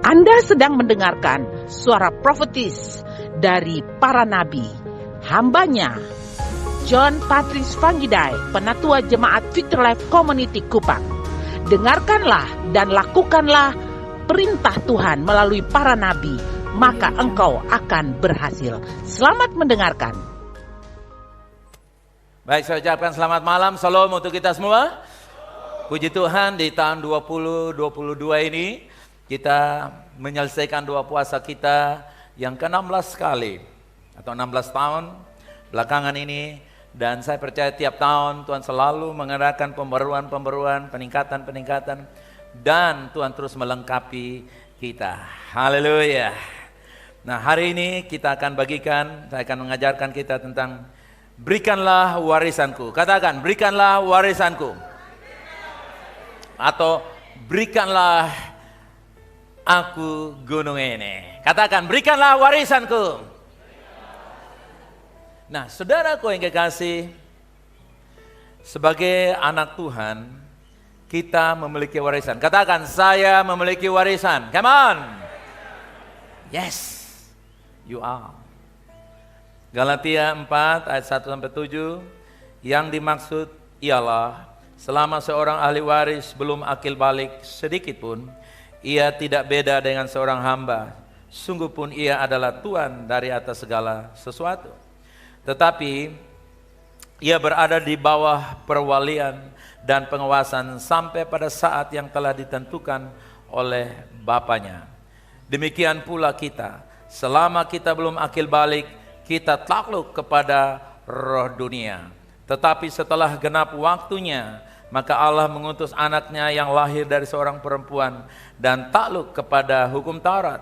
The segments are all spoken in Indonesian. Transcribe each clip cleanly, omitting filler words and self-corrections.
Anda sedang mendengarkan suara profetis dari para nabi, hambanya John Patrice Vanggidai, Penatua Jemaat Victory Life Community Kupang. Dengarkanlah dan lakukanlah perintah Tuhan melalui para nabi, maka engkau akan berhasil. Selamat mendengarkan. Baik, saya ucapkan selamat malam, salam untuk kita semua. Puji Tuhan, di tahun 2022 ini kita menyelesaikan doa puasa kita yang ke-16 kali atau 16 tahun belakangan ini. Dan saya percaya tiap tahun Tuhan selalu mengadakan pembaruan, peningkatan, dan Tuhan terus melengkapi kita. Haleluya. Nah, hari ini kita akan bagikan, saya akan mengajarkan kita tentang berikanlah warisanku. Katakan, berikanlah warisanku. Atau berikanlah aku gunung ini. Katakan, berikanlah warisanku. Nah, saudaraku yang kekasih, sebagai anak Tuhan, kita memiliki warisan. Katakan, saya memiliki warisan. Come on. Yes, you are. Galatia 4 ayat 1-7, yang dimaksud ialah selama seorang ahli waris belum akil balik sedikit pun, ia tidak beda dengan seorang hamba. Sungguh pun ia adalah Tuhan dari atas segala sesuatu. Tetapi ia berada di bawah perwalian dan pengawasan sampai pada saat yang telah ditentukan oleh Bapanya. Demikian pula kita, selama kita belum akil balik, kita takluk kepada roh dunia. Tetapi setelah genap waktunya, maka Allah mengutus anaknya yang lahir dari seorang perempuan dan takluk kepada hukum Taurat.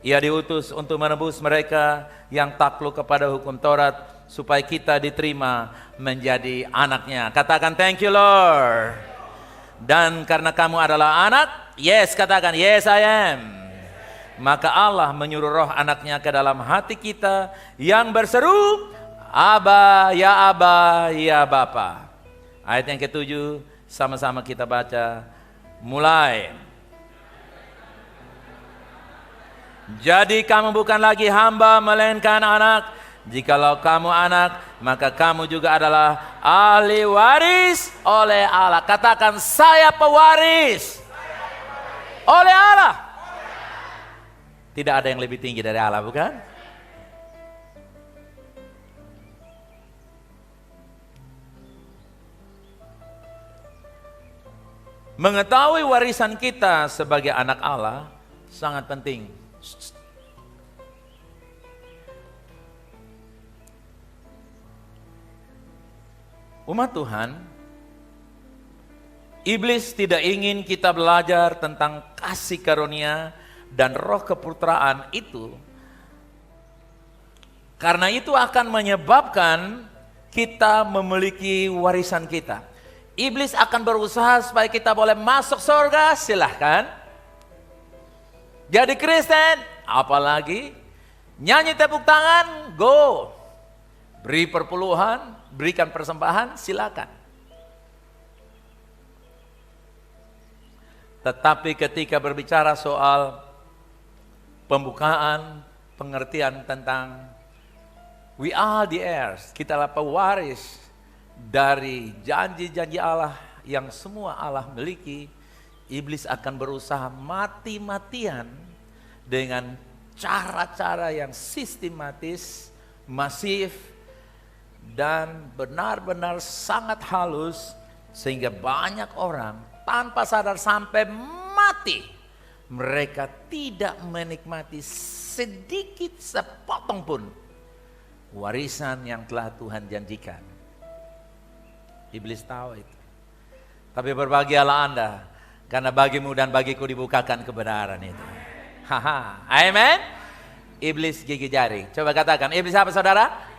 Ia diutus untuk menebus mereka yang takluk kepada hukum Taurat, supaya kita diterima menjadi anaknya. Katakan, thank you Lord. Dan karena kamu adalah anak, yes, katakan, yes I am. Maka Allah menyuruh roh anaknya ke dalam hati kita yang berseru, Aba, ya Bapa. Ayat yang ke-7, sama-sama kita baca, mulai. Jadi kamu bukan lagi hamba, melainkan anak. Jikalau kamu anak, maka kamu juga adalah ahli waris oleh Allah. Katakan, saya pewaris oleh Allah. Tidak ada yang lebih tinggi dari Allah, bukan? Mengetahui warisan kita sebagai anak Allah sangat penting. Umat Tuhan, iblis tidak ingin kita belajar tentang kasih karunia dan roh keputraan itu, karena itu akan menyebabkan kita memiliki warisan kita. Iblis akan berusaha supaya kita boleh masuk surga, silahkan. Jadi Kristen, apalagi nyanyi tepuk tangan, go. Beri perpuluhan, berikan persembahan, silakan. Tetapi ketika berbicara soal pembukaan, pengertian tentang we are the heirs, kita adalah pewaris dari janji-janji Allah yang semua Allah miliki, iblis akan berusaha mati-matian dengan cara-cara yang sistematis, masif, dan benar-benar sangat halus, sehingga banyak orang tanpa sadar sampai mati, mereka tidak menikmati sedikit sepotong pun warisan yang telah Tuhan janjikan. Iblis tahu itu. Tapi berbahagialah Anda, karena bagimu dan bagiku dibukakan kebenaran itu. Haha, amen. Iblis gigi jari. Coba katakan, iblis apa saudara?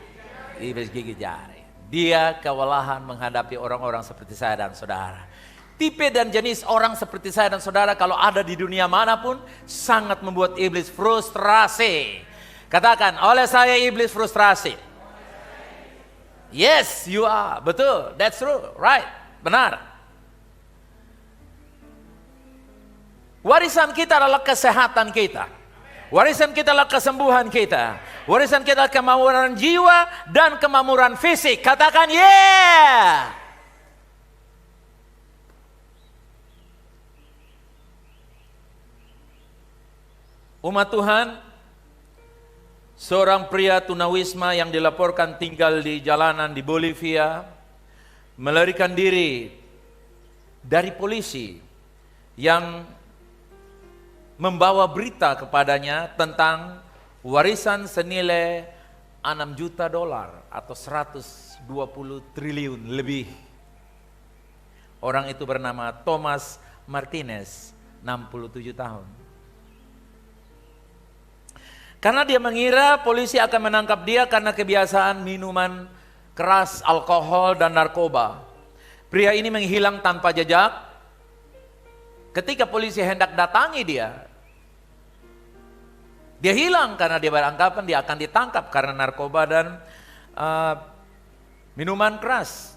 Iblis gigi jari. Dia kewalahan menghadapi orang-orang seperti saya dan saudara. Tipe dan jenis orang seperti saya dan saudara kalau ada di dunia manapun sangat membuat iblis frustrasi. Katakan, oleh saya iblis frustrasi. Yes, you are. Betul, that's true, right, benar. Warisan kita adalah kesehatan kita. Warisan kita adalah kesembuhan kita. Warisan kita adalah kemakmuran jiwa dan kemakmuran fisik. Katakan yeah. Umat Tuhan, seorang pria tunawisma yang dilaporkan tinggal di jalanan di Bolivia melarikan diri dari polisi yang membawa berita kepadanya tentang warisan senilai 6 juta dolar atau 120 triliun lebih. Orang itu bernama Thomas Martinez, 67 tahun. Karena dia mengira polisi akan menangkap dia karena kebiasaan minuman keras, alkohol, dan narkoba. Pria ini menghilang tanpa jejak. Ketika polisi hendak datangi dia hilang karena dia beranggapan dia akan ditangkap karena narkoba dan minuman keras.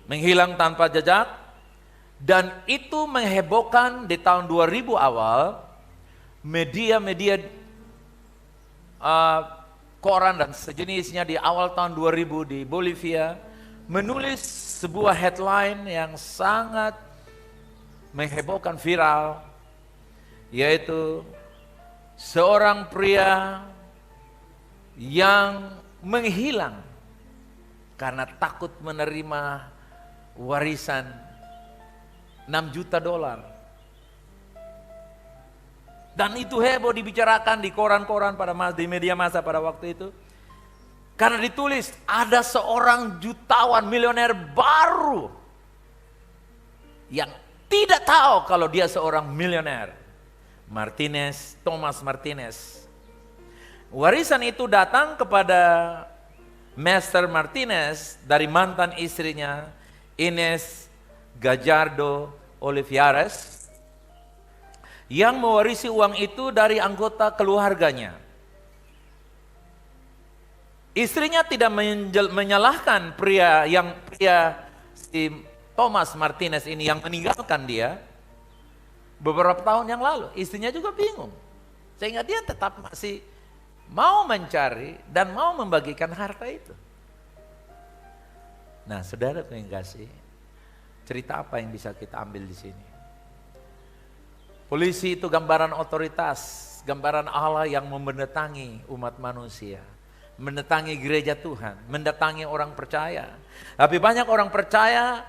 Menghilang tanpa jejak, dan itu menghebohkan di tahun 2000 awal. Media-media koran dan sejenisnya di awal tahun 2000 di Bolivia menulis sebuah headline yang sangat menghebohkan, viral, yaitu seorang pria yang menghilang karena takut menerima warisan 6 juta dolar. Dan itu heboh dibicarakan di koran-koran di media massa pada waktu itu. Karena ditulis ada seorang jutawan milioner baru yang tidak tahu kalau dia seorang milioner. Thomas Martinez. Warisan itu datang kepada Mr. Martinez dari mantan istrinya Ines Gallardo Olivares, yang mewarisi uang itu dari anggota keluarganya. Istrinya tidak menyalahkan pria si Thomas Martinez ini yang meninggalkan dia beberapa tahun yang lalu. Istrinya juga bingung, sehingga dia tetap masih mau mencari dan mau membagikan harta itu. Nah, saudara yang kasih, cerita apa yang bisa kita ambil di sini? Polisi itu gambaran otoritas, gambaran Allah yang mendatangi umat manusia, mendatangi gereja Tuhan, mendatangi orang percaya. Tapi banyak orang percaya,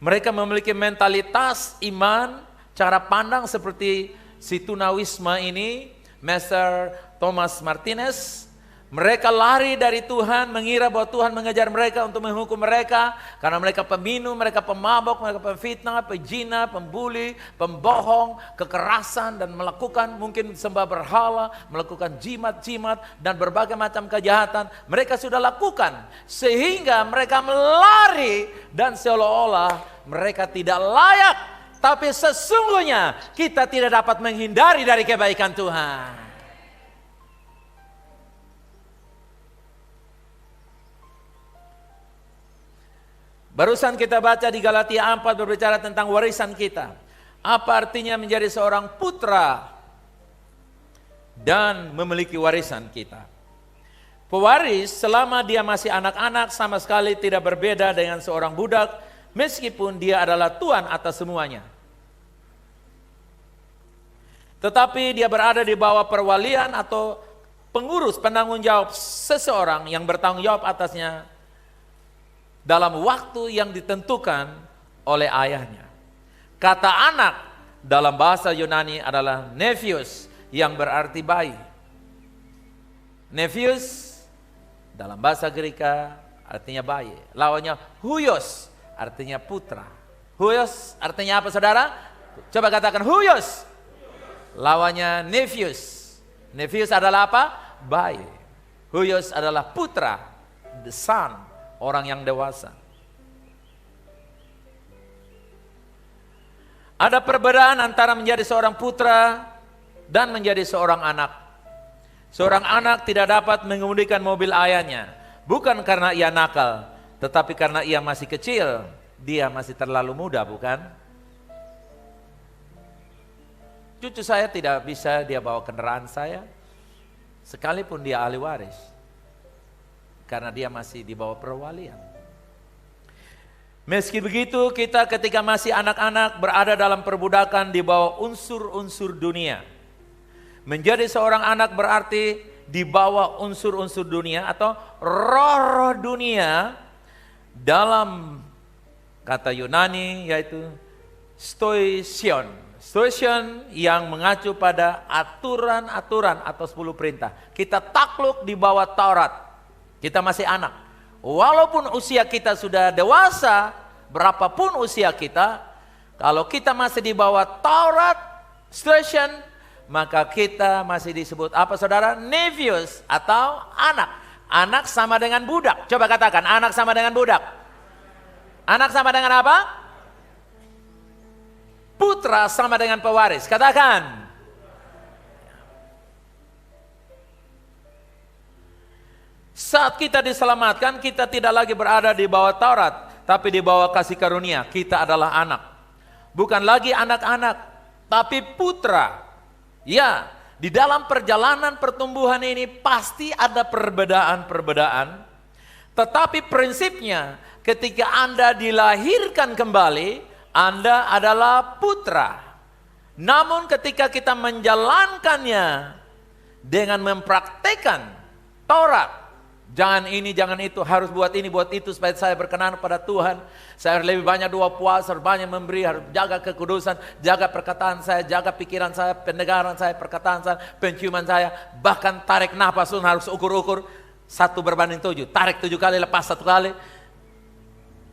mereka memiliki mentalitas iman, cara pandang seperti si tunawisma ini, Mr. Thomas Martinez. Mereka lari dari Tuhan, mengira bahwa Tuhan mengejar mereka untuk menghukum mereka karena mereka peminum, mereka pemabok, mereka pemfitnah, pejina, pembuli, pembohong, kekerasan, dan melakukan mungkin sembah berhala, melakukan jimat-jimat dan berbagai macam kejahatan. Mereka sudah lakukan sehingga mereka melari dan seolah-olah mereka tidak layak. Tapi sesungguhnya kita tidak dapat menghindari dari kebaikan Tuhan. Barusan kita baca di Galatia 4 berbicara tentang warisan kita. Apa artinya menjadi seorang putra dan memiliki warisan kita? Pewaris selama dia masih anak-anak sama sekali tidak berbeda dengan seorang budak, meskipun dia adalah tuan atas semuanya. Tetapi dia berada di bawah perwalian atau pengurus penanggung jawab seseorang yang bertanggung jawab atasnya dalam waktu yang ditentukan oleh ayahnya. Kata anak dalam bahasa Yunani adalah nephews, yang berarti bayi. Nephews dalam bahasa Greka artinya bayi. Lawannya huios, artinya putra. Huios artinya apa, saudara? Coba katakan huios. Lawannya nephews. Nephews adalah apa? Bayi. Huios adalah putra, the son, orang yang dewasa. Ada perbedaan antara menjadi seorang putra dan menjadi seorang anak. Seorang anak tidak dapat mengemudikan mobil ayahnya, bukan karena ia nakal, tetapi karena ia masih kecil, dia masih terlalu muda, bukan? Cucu saya tidak bisa dia bawa kendaraan saya, sekalipun dia ahli waris. Karena dia masih di bawah perwalian. Meski begitu, kita ketika masih anak-anak berada dalam perbudakan di bawah unsur-unsur dunia. Menjadi seorang anak berarti di bawah unsur-unsur dunia atau roh-roh dunia dalam kata Yunani yaitu stoision. Stoision yang mengacu pada aturan-aturan atau 10 perintah. Kita takluk di bawah Taurat. Kita masih anak. Walaupun usia kita sudah dewasa, berapapun usia kita, kalau kita masih di bawah Taurat, stoition, maka kita masih disebut apa saudara? Nevius atau anak. Anak sama dengan budak. Coba katakan, anak sama dengan budak. Anak sama dengan apa? Putra sama dengan pewaris. Katakan. Saat kita diselamatkan, kita tidak lagi berada di bawah Taurat, tapi di bawah kasih karunia. Kita adalah anak. Bukan lagi anak-anak, tapi putra. Ya, di dalam perjalanan pertumbuhan ini pasti ada perbedaan-perbedaan. Tetapi prinsipnya, ketika Anda dilahirkan kembali, Anda adalah putra. Namun ketika kita menjalankannya dengan mempraktekkan Taurat, jangan ini, jangan itu, harus buat ini, buat itu supaya saya berkenan pada Tuhan. Saya harus lebih banyak doa puasa, harus banyak memberi, harus jaga kekudusan, jaga perkataan saya, jaga pikiran saya, pendengaran saya, perkataan saya, penciuman saya. Bahkan tarik nafas pun harus ukur-ukur 1:7. Tarik 7 kali, lepas 1 kali.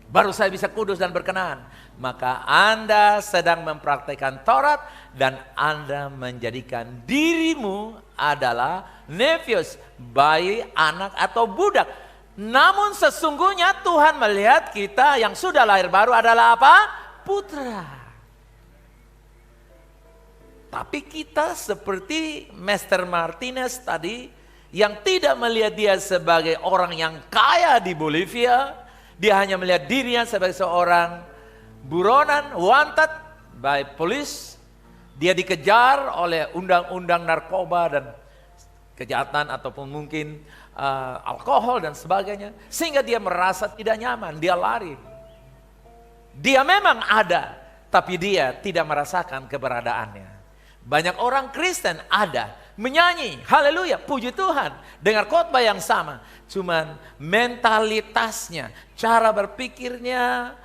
Baru saya bisa kudus dan berkenan. Maka Anda sedang mempraktikkan Taurat dan Anda menjadikan dirimu adalah nevius, bayi, anak atau budak. Namun sesungguhnya Tuhan melihat kita yang sudah lahir baru adalah apa? Putra. Tapi kita seperti Master Martinez tadi yang tidak melihat dia sebagai orang yang kaya di Bolivia, dia hanya melihat dirinya sebagai seorang buronan, wanted by police. Dia dikejar oleh undang-undang narkoba dan kejahatan ataupun mungkin alkohol dan sebagainya. Sehingga dia merasa tidak nyaman, dia lari. Dia memang ada, tapi dia tidak merasakan keberadaannya. Banyak orang Kristen ada, menyanyi, haleluya, puji Tuhan, dengar khotbah yang sama. Cuman mentalitasnya, cara berpikirnya,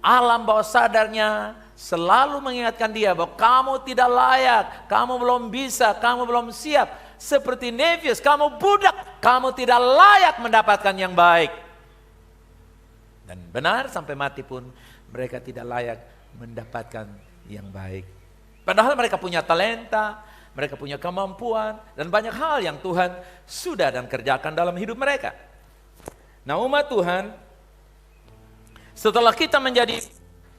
alam bawah sadarnya selalu mengingatkan dia bahwa kamu tidak layak, kamu belum bisa, kamu belum siap. Seperti nevius, kamu budak, kamu tidak layak mendapatkan yang baik. Dan benar sampai mati pun mereka tidak layak mendapatkan yang baik. Padahal mereka punya talenta, mereka punya kemampuan, dan banyak hal yang Tuhan sudah dan kerjakan dalam hidup mereka. Nah, umat Tuhan, setelah kita menjadi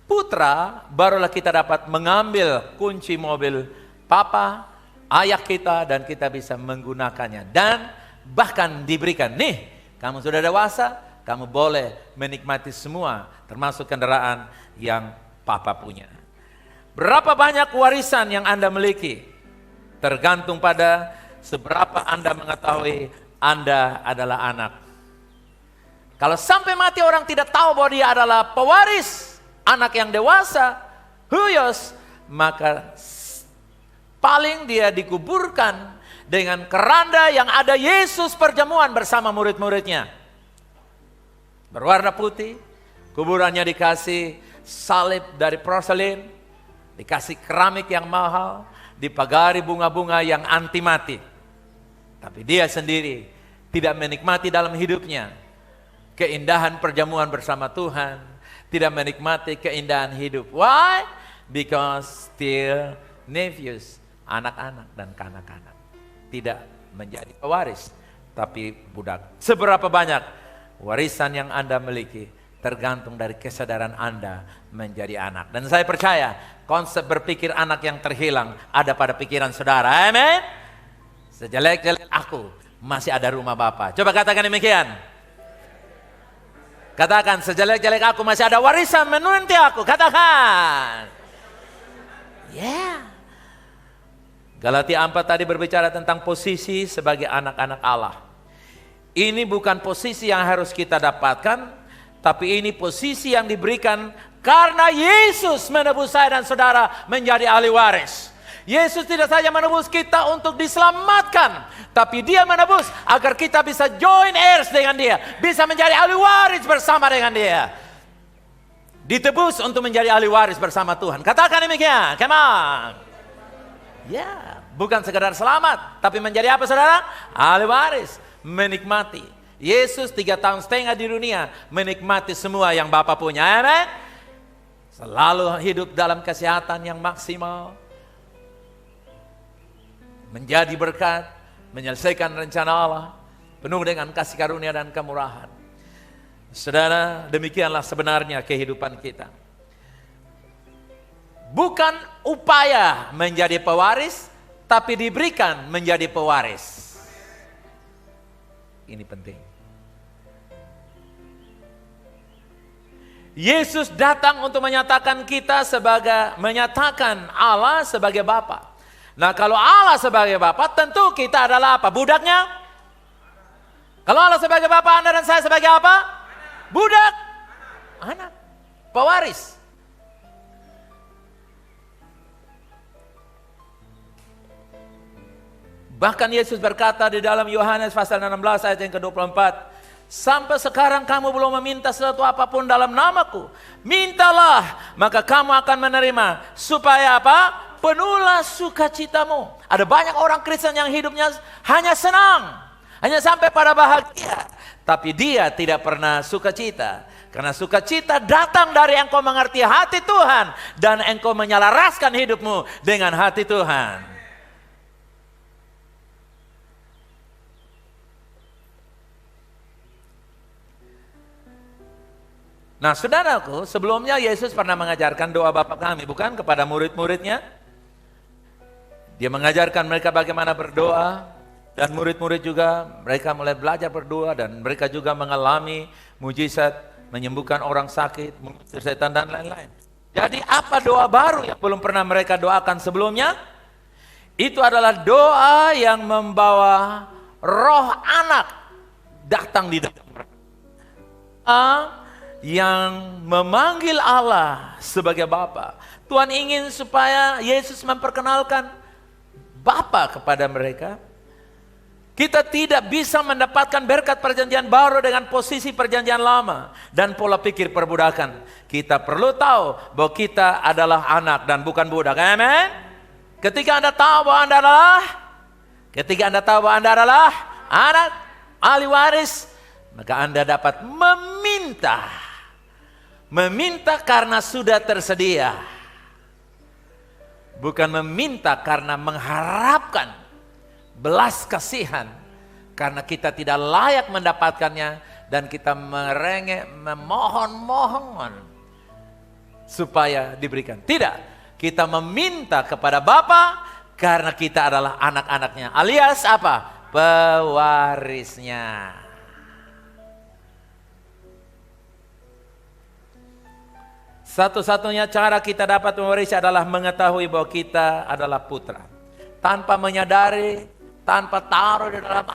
putra, barulah kita dapat mengambil kunci mobil papa, ayah kita, dan kita bisa menggunakannya. Dan bahkan diberikan, nih, kamu sudah dewasa, kamu boleh menikmati semua, termasuk kendaraan yang papa punya. Berapa banyak warisan yang Anda miliki? Tergantung pada seberapa Anda mengetahui Anda adalah anak. Kalau sampai mati orang tidak tahu bahwa dia adalah pewaris, anak yang dewasa, huyos, maka paling dia dikuburkan dengan keranda yang ada Yesus perjamuan bersama murid-muridnya. Berwarna putih, kuburannya dikasih salib dari porselin, dikasih keramik yang mahal, dipagari bunga-bunga yang anti mati. Tapi dia sendiri tidak menikmati dalam hidupnya keindahan perjamuan bersama Tuhan, tidak menikmati keindahan hidup. Why? Because still nevius, anak-anak dan kanak-kanak. Tidak menjadi pewaris, tapi budak. Seberapa banyak warisan yang Anda miliki tergantung dari kesadaran Anda menjadi anak. Dan saya percaya konsep berpikir anak yang terhilang ada pada pikiran saudara. Amin. Sejelek-jelek aku masih ada rumah Bapa. Coba katakan demikian. Katakan, sejelek-jelek aku masih ada warisan menanti aku. Katakan. Yeah. Galatia 4 tadi berbicara tentang posisi sebagai anak-anak Allah. Ini bukan posisi yang harus kita dapatkan, tapi ini posisi yang diberikan karena Yesus menebus saya dan saudara menjadi ahli waris. Yesus tidak saja menebus kita untuk diselamatkan, tapi Dia menebus agar kita bisa join heirs dengan Dia, bisa menjadi ahli waris bersama dengan Dia. Ditebus untuk menjadi ahli waris bersama Tuhan. Katakan demikian, come on. Ya, bukan sekedar selamat, tapi menjadi apa saudara? Ahli waris, menikmati. Yesus 3,5 tahun di dunia, menikmati semua yang Bapa punya. Amen. Selalu hidup dalam kesehatan yang maksimal, menjadi berkat, menyelesaikan rencana Allah, penuh dengan kasih karunia dan kemurahan. Saudara, demikianlah sebenarnya kehidupan kita. Bukan upaya menjadi pewaris, tapi diberikan menjadi pewaris. Ini penting. Yesus datang untuk menyatakan Allah sebagai Bapa. Nah, kalau Allah sebagai Bapa, tentu kita adalah apa? Budaknya? Kalau Allah sebagai Bapa, Anda dan saya sebagai apa? Budak. Anak. Pewaris. Bahkan Yesus berkata di dalam Yohanes pasal 16 ayat yang ke-24, sampai sekarang kamu belum meminta sesuatu apapun dalam namaku. Mintalah, maka kamu akan menerima. Supaya apa? Penuhlah sukacitamu. Ada banyak orang Kristen yang hidupnya hanya senang, hanya sampai pada bahagia, tapi dia tidak pernah sukacita. Karena sukacita datang dari engkau mengerti hati Tuhan dan engkau menyelaraskan hidupmu dengan hati Tuhan. Nah, saudaraku, sebelumnya Yesus pernah mengajarkan doa Bapa kami, bukan, kepada murid-muridnya. Dia mengajarkan mereka bagaimana berdoa, dan murid-murid juga mereka mulai belajar berdoa, dan mereka juga mengalami mujizat, menyembuhkan orang sakit, mengusir setan dan lain-lain. Jadi apa doa baru yang belum pernah mereka doakan sebelumnya? Itu adalah doa yang membawa roh anak datang di dalam mereka. Yang memanggil Allah sebagai Bapa. Tuhan ingin supaya Yesus memperkenalkan Bapa kepada mereka. Kita tidak bisa mendapatkan berkat perjanjian baru dengan posisi perjanjian lama dan pola pikir perbudakan. Kita perlu tahu bahwa kita adalah anak dan bukan budak. Amen. Ketika Anda tahu bahwa Anda adalah anak ahli waris, maka Anda dapat meminta karena sudah tersedia. Bukan meminta karena mengharapkan belas kasihan. Karena kita tidak layak mendapatkannya. Dan kita memohon supaya diberikan. Tidak. Kita meminta kepada Bapa karena kita adalah anak-anaknya. Alias apa? Pewarisnya. Satu-satunya cara kita dapat mewarisi adalah mengetahui bahwa kita adalah putra. Tanpa menyadari, tanpa taruh di dalam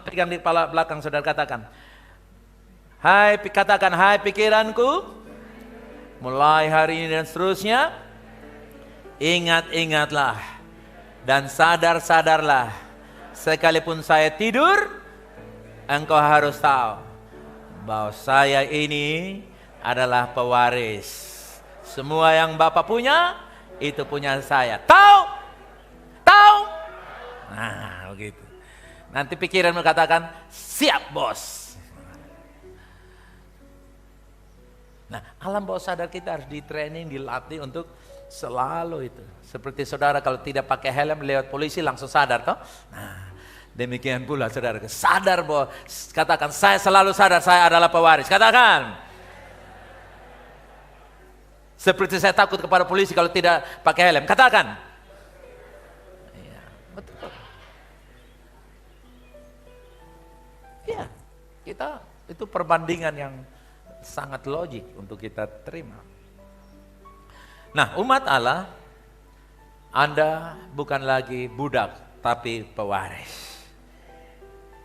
pegang di kepala belakang saudara, katakan. Hai pikiranku, mulai hari ini dan seterusnya, ingat-ingatlah dan sadar-sadarlah. Sekalipun saya tidur, engkau harus tahu bahwa saya ini adalah pewaris. Semua yang Bapak punya, itu punya saya. Tahu? Nah, begitu. Nanti pikiranmu katakan, siap bos. Nah, alam bawah sadar kita harus di-training, dilatih untuk selalu itu. Seperti saudara kalau tidak pakai helm lewat polisi langsung sadar toh? Nah, demikian pula saudara, sadar bahwa, katakan, saya selalu sadar saya adalah pewaris. Katakan. Seperti saya takut kepada polisi kalau tidak pakai helm. Katakan. Iya, betul. Iya, kita itu perbandingan yang sangat logik untuk kita terima. Nah, umat Allah Anda bukan lagi budak, tapi pewaris.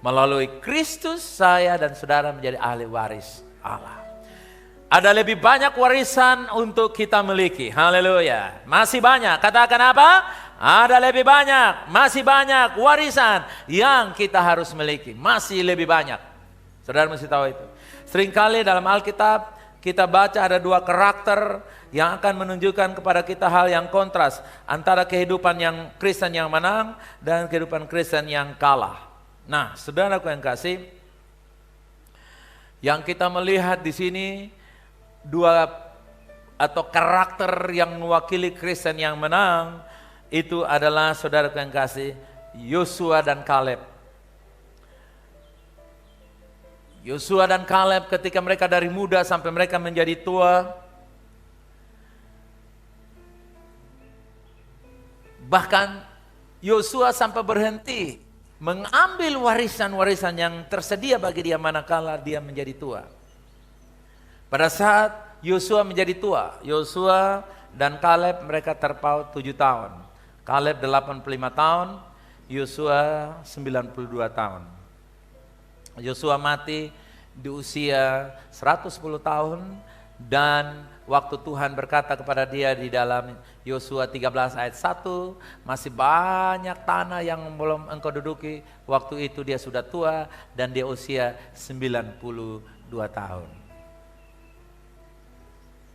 Melalui Kristus saya dan saudara menjadi ahli waris Allah. Ada lebih banyak warisan untuk kita miliki. Haleluya. Masih banyak. Katakan apa? Ada lebih banyak. Masih banyak warisan yang kita harus miliki. Masih lebih banyak. Saudara mesti tahu itu. Seringkali dalam Alkitab kita baca ada dua karakter yang akan menunjukkan kepada kita hal yang kontras antara kehidupan yang Kristen yang menang dan kehidupan Kristen yang kalah. Nah, saudaraku yang kasih, yang kita melihat di sini dua atau karakter yang mewakili Kristen yang menang itu adalah saudaraku yang kasih, Yosua dan Kaleb. Yosua dan Kaleb ketika mereka dari muda sampai mereka menjadi tua, bahkan Yosua sampai berhenti mengambil warisan-warisan yang tersedia bagi dia manakala dia menjadi tua. Pada saat Yosua menjadi tua, Yosua dan Kaleb mereka terpaut 7 tahun. Kaleb 85 tahun, Yosua 92 tahun. Yosua mati di usia 110 tahun dan waktu Tuhan berkata kepada dia di dalam Yosua 13 ayat 1, masih banyak tanah yang belum engkau duduki. Waktu itu dia sudah tua dan dia usia 92 tahun.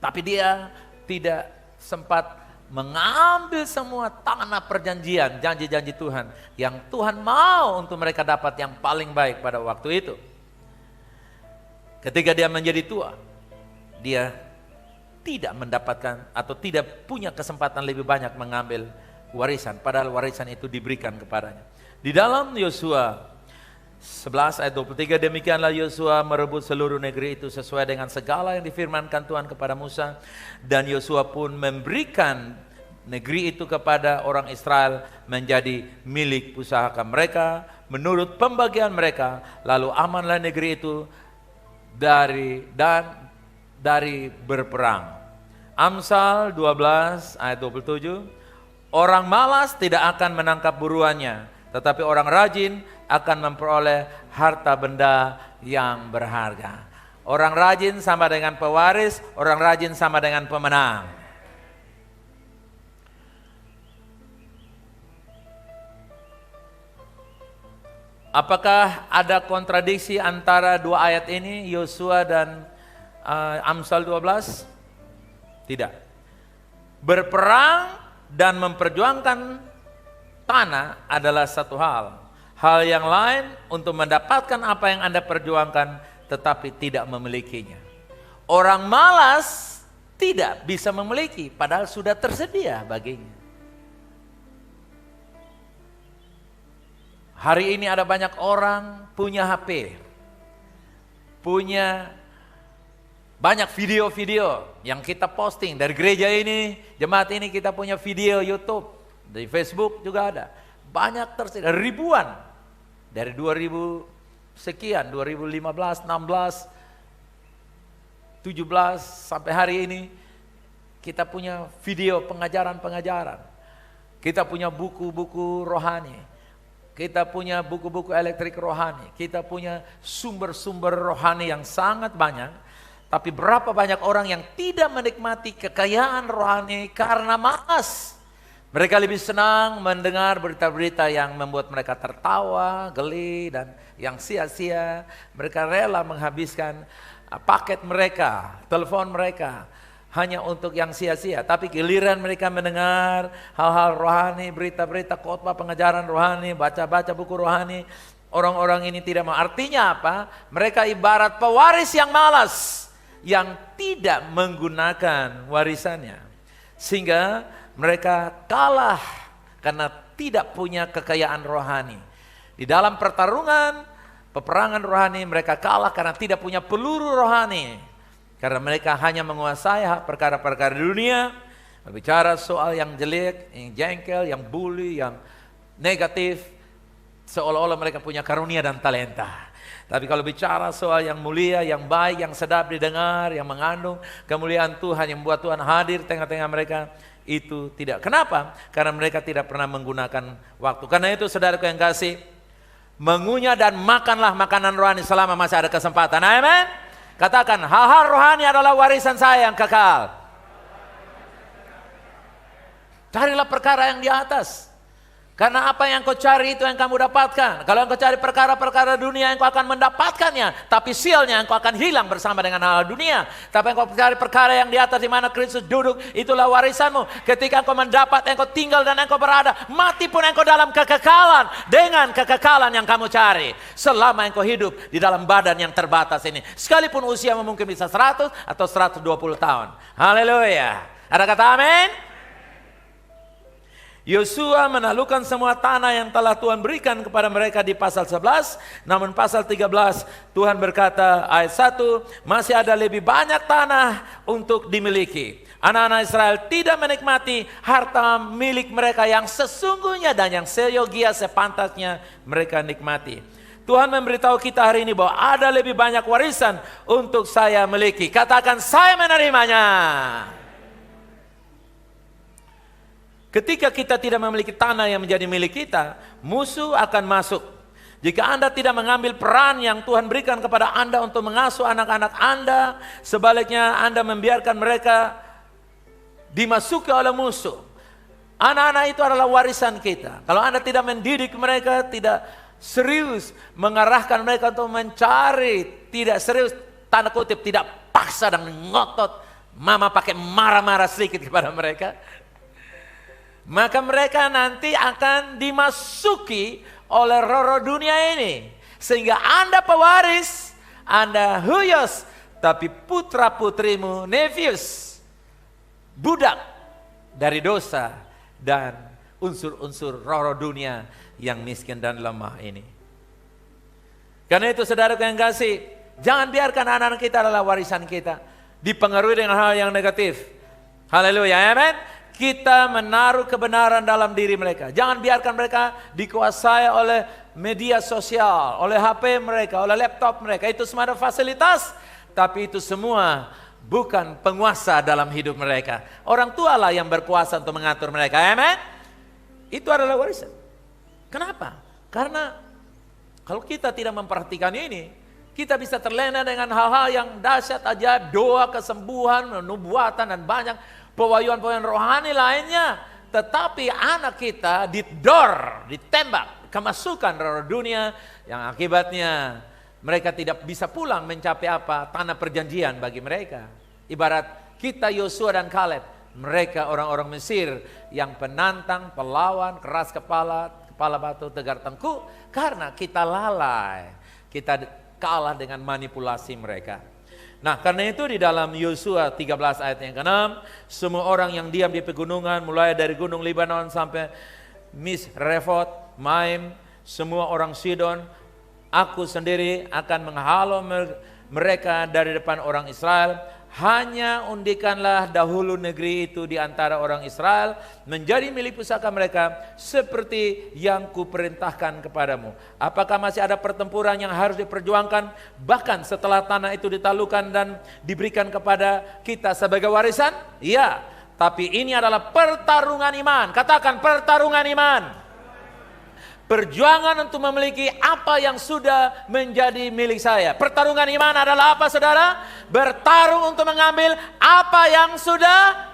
Tapi dia tidak sempat mengambil semua tanah perjanjian, janji-janji Tuhan yang Tuhan mau untuk mereka dapat yang paling baik pada waktu itu. Ketika dia menjadi tua, dia tidak mendapatkan atau tidak punya kesempatan lebih banyak mengambil warisan, padahal warisan itu diberikan kepadanya. Di dalam Yosua 11 ayat 23, demikianlah Yosua merebut seluruh negeri itu sesuai dengan segala yang difirmankan Tuhan kepada Musa, dan Yosua pun memberikan negeri itu kepada orang Israel menjadi milik pusaka mereka menurut pembagian mereka. Lalu amanlah negeri itu dari berperang. Amsal 12 ayat 27, orang malas tidak akan menangkap buruannya, tetapi orang rajin akan memperoleh harta benda yang berharga. Orang rajin sama dengan pewaris, orang rajin sama dengan pemenang. Apakah ada kontradiksi antara dua ayat ini, Yosua dan Amsal 12? Tidak. Berperang dan memperjuangkan tanah adalah satu hal. Hal yang lain untuk mendapatkan apa yang Anda perjuangkan tetapi tidak memilikinya. Orang malas tidak bisa memiliki padahal sudah tersedia baginya. Hari ini ada banyak orang punya HP, punya banyak video-video yang kita posting dari gereja ini, jemaat ini kita punya video YouTube, di Facebook juga ada. Banyak tersedia, ribuan. Dari 2000 sekian, 2015, 16, 17 sampai hari ini kita punya video pengajaran-pengajaran. Kita punya buku-buku rohani. Kita punya buku-buku elektrik rohani. Kita punya sumber-sumber rohani yang sangat banyak. Tapi berapa banyak orang yang tidak menikmati kekayaan rohani karena malas. Mereka lebih senang mendengar berita-berita yang membuat mereka tertawa, geli, dan yang sia-sia. Mereka rela menghabiskan paket mereka, telepon mereka, hanya untuk yang sia-sia. Tapi giliran mereka mendengar hal-hal rohani, berita-berita khotbah pengajaran rohani, baca-baca buku rohani, orang-orang ini tidak mau. Artinya apa? Mereka ibarat pewaris yang malas, yang tidak menggunakan warisannya. Sehingga mereka kalah karena tidak punya kekayaan rohani. Di dalam pertarungan, peperangan rohani mereka kalah karena tidak punya peluru rohani. Karena mereka hanya menguasai perkara-perkara dunia, berbicara soal yang jelek, yang jengkel, yang bully, yang negatif, seolah-olah mereka punya karunia dan talenta. Tapi kalau bicara soal yang mulia, yang baik, yang sedap didengar, yang mengandung kemuliaan Tuhan, yang membuat Tuhan hadir tengah-tengah mereka, itu tidak. Kenapa? Karena mereka tidak pernah menggunakan waktu. Karena itu saudaraku yang kasih, mengunyah dan makanlah makanan rohani selama masih ada kesempatan. Amin. Katakan, hal-hal rohani adalah warisan saya yang kekal. Carilah perkara yang di atas. Karena apa yang kau cari itu yang kamu dapatkan. Kalau engkau cari perkara-perkara dunia, engkau akan mendapatkannya. Tapi sialnya engkau akan hilang bersama dengan hal dunia. Tapi engkau cari perkara yang di atas, di mana Kristus duduk, itulah warisanmu. Ketika engkau mendapat, engkau tinggal dan engkau berada. Mati pun engkau dalam kekekalan. Dengan kekekalan yang kamu cari. Selama engkau hidup di dalam badan yang terbatas ini. Sekalipun usia mungkin bisa 100 atau 120 tahun. Haleluya. Ada kata amin? Yosua menaklukkan semua tanah yang telah Tuhan berikan kepada mereka di pasal 11. Namun pasal 13 Tuhan berkata ayat 1, masih ada lebih banyak tanah untuk dimiliki. Anak-anak Israel tidak menikmati harta milik mereka yang sesungguhnya dan yang seyogia sepantasnya mereka nikmati. Tuhan memberitahu kita hari ini bahwa ada lebih banyak warisan untuk saya miliki. Katakan, saya menerimanya. Ketika kita tidak memiliki tanah yang menjadi milik kita, musuh akan masuk. Jika Anda tidak mengambil peran yang Tuhan berikan kepada Anda untuk mengasuh anak-anak Anda, sebaliknya Anda membiarkan mereka dimasuki oleh musuh. Anak-anak itu adalah warisan kita. Kalau Anda tidak mendidik mereka, tidak serius mengarahkan mereka untuk mencari, tidak serius, tanda kutip, tidak paksa dan ngotot, mama pakai marah-marah sedikit kepada mereka, maka mereka nanti akan dimasuki oleh roh-roh dunia ini. Sehingga Anda pewaris, Anda huyos, tapi putra-putrimu nefius, budak dari dosa dan unsur-unsur roh-roh dunia yang miskin dan lemah ini. Karena itu saudara yang kasih, jangan biarkan anak-anak kita adalah warisan kita dipengaruhi dengan hal yang negatif. Haleluya, amin. Kita menaruh kebenaran dalam diri mereka. Jangan biarkan mereka dikuasai oleh media sosial, oleh HP mereka, oleh laptop mereka. Itu semua ada fasilitas, tapi itu semua bukan penguasa dalam hidup mereka. Orang tua lah yang berkuasa untuk mengatur mereka. Amen. Itu adalah warisan. Kenapa? Karena kalau kita tidak memperhatikan ini, kita bisa terlena dengan hal-hal yang dahsyat aja, doa, kesembuhan, nubuatan dan banyak pewahyuan-pewahyuan rohani lainnya. Tetapi anak kita ditembak, kemasukan roh dunia yang akibatnya mereka tidak bisa pulang mencapai apa? Tanah perjanjian bagi mereka. Ibarat kita Yosua dan Kaleb, mereka orang-orang Mesir yang penantang, pelawan, keras kepala batu, tegar tengkuk, karena kita lalai, kita kalah dengan manipulasi mereka. Nah, karena itu di dalam Yosua 13 ayat yang ke-6, semua orang yang diam di pegunungan, mulai dari gunung Libanon sampai Misrefot, Maim, semua orang Sidon, aku sendiri akan menghalau mereka dari depan orang Israel. Hanya undikanlah dahulu negeri itu di antara orang Israel menjadi milik pusaka mereka seperti yang kuperintahkan kepadamu. Apakah masih ada pertempuran yang harus diperjuangkan bahkan setelah tanah itu ditaklukkan dan diberikan kepada kita sebagai warisan? Iya, tapi ini adalah pertarungan iman. Katakan pertarungan iman. Perjuangan untuk memiliki apa yang sudah menjadi milik saya. Pertarungan iman adalah apa, saudara? Bertarung untuk mengambil apa yang sudah,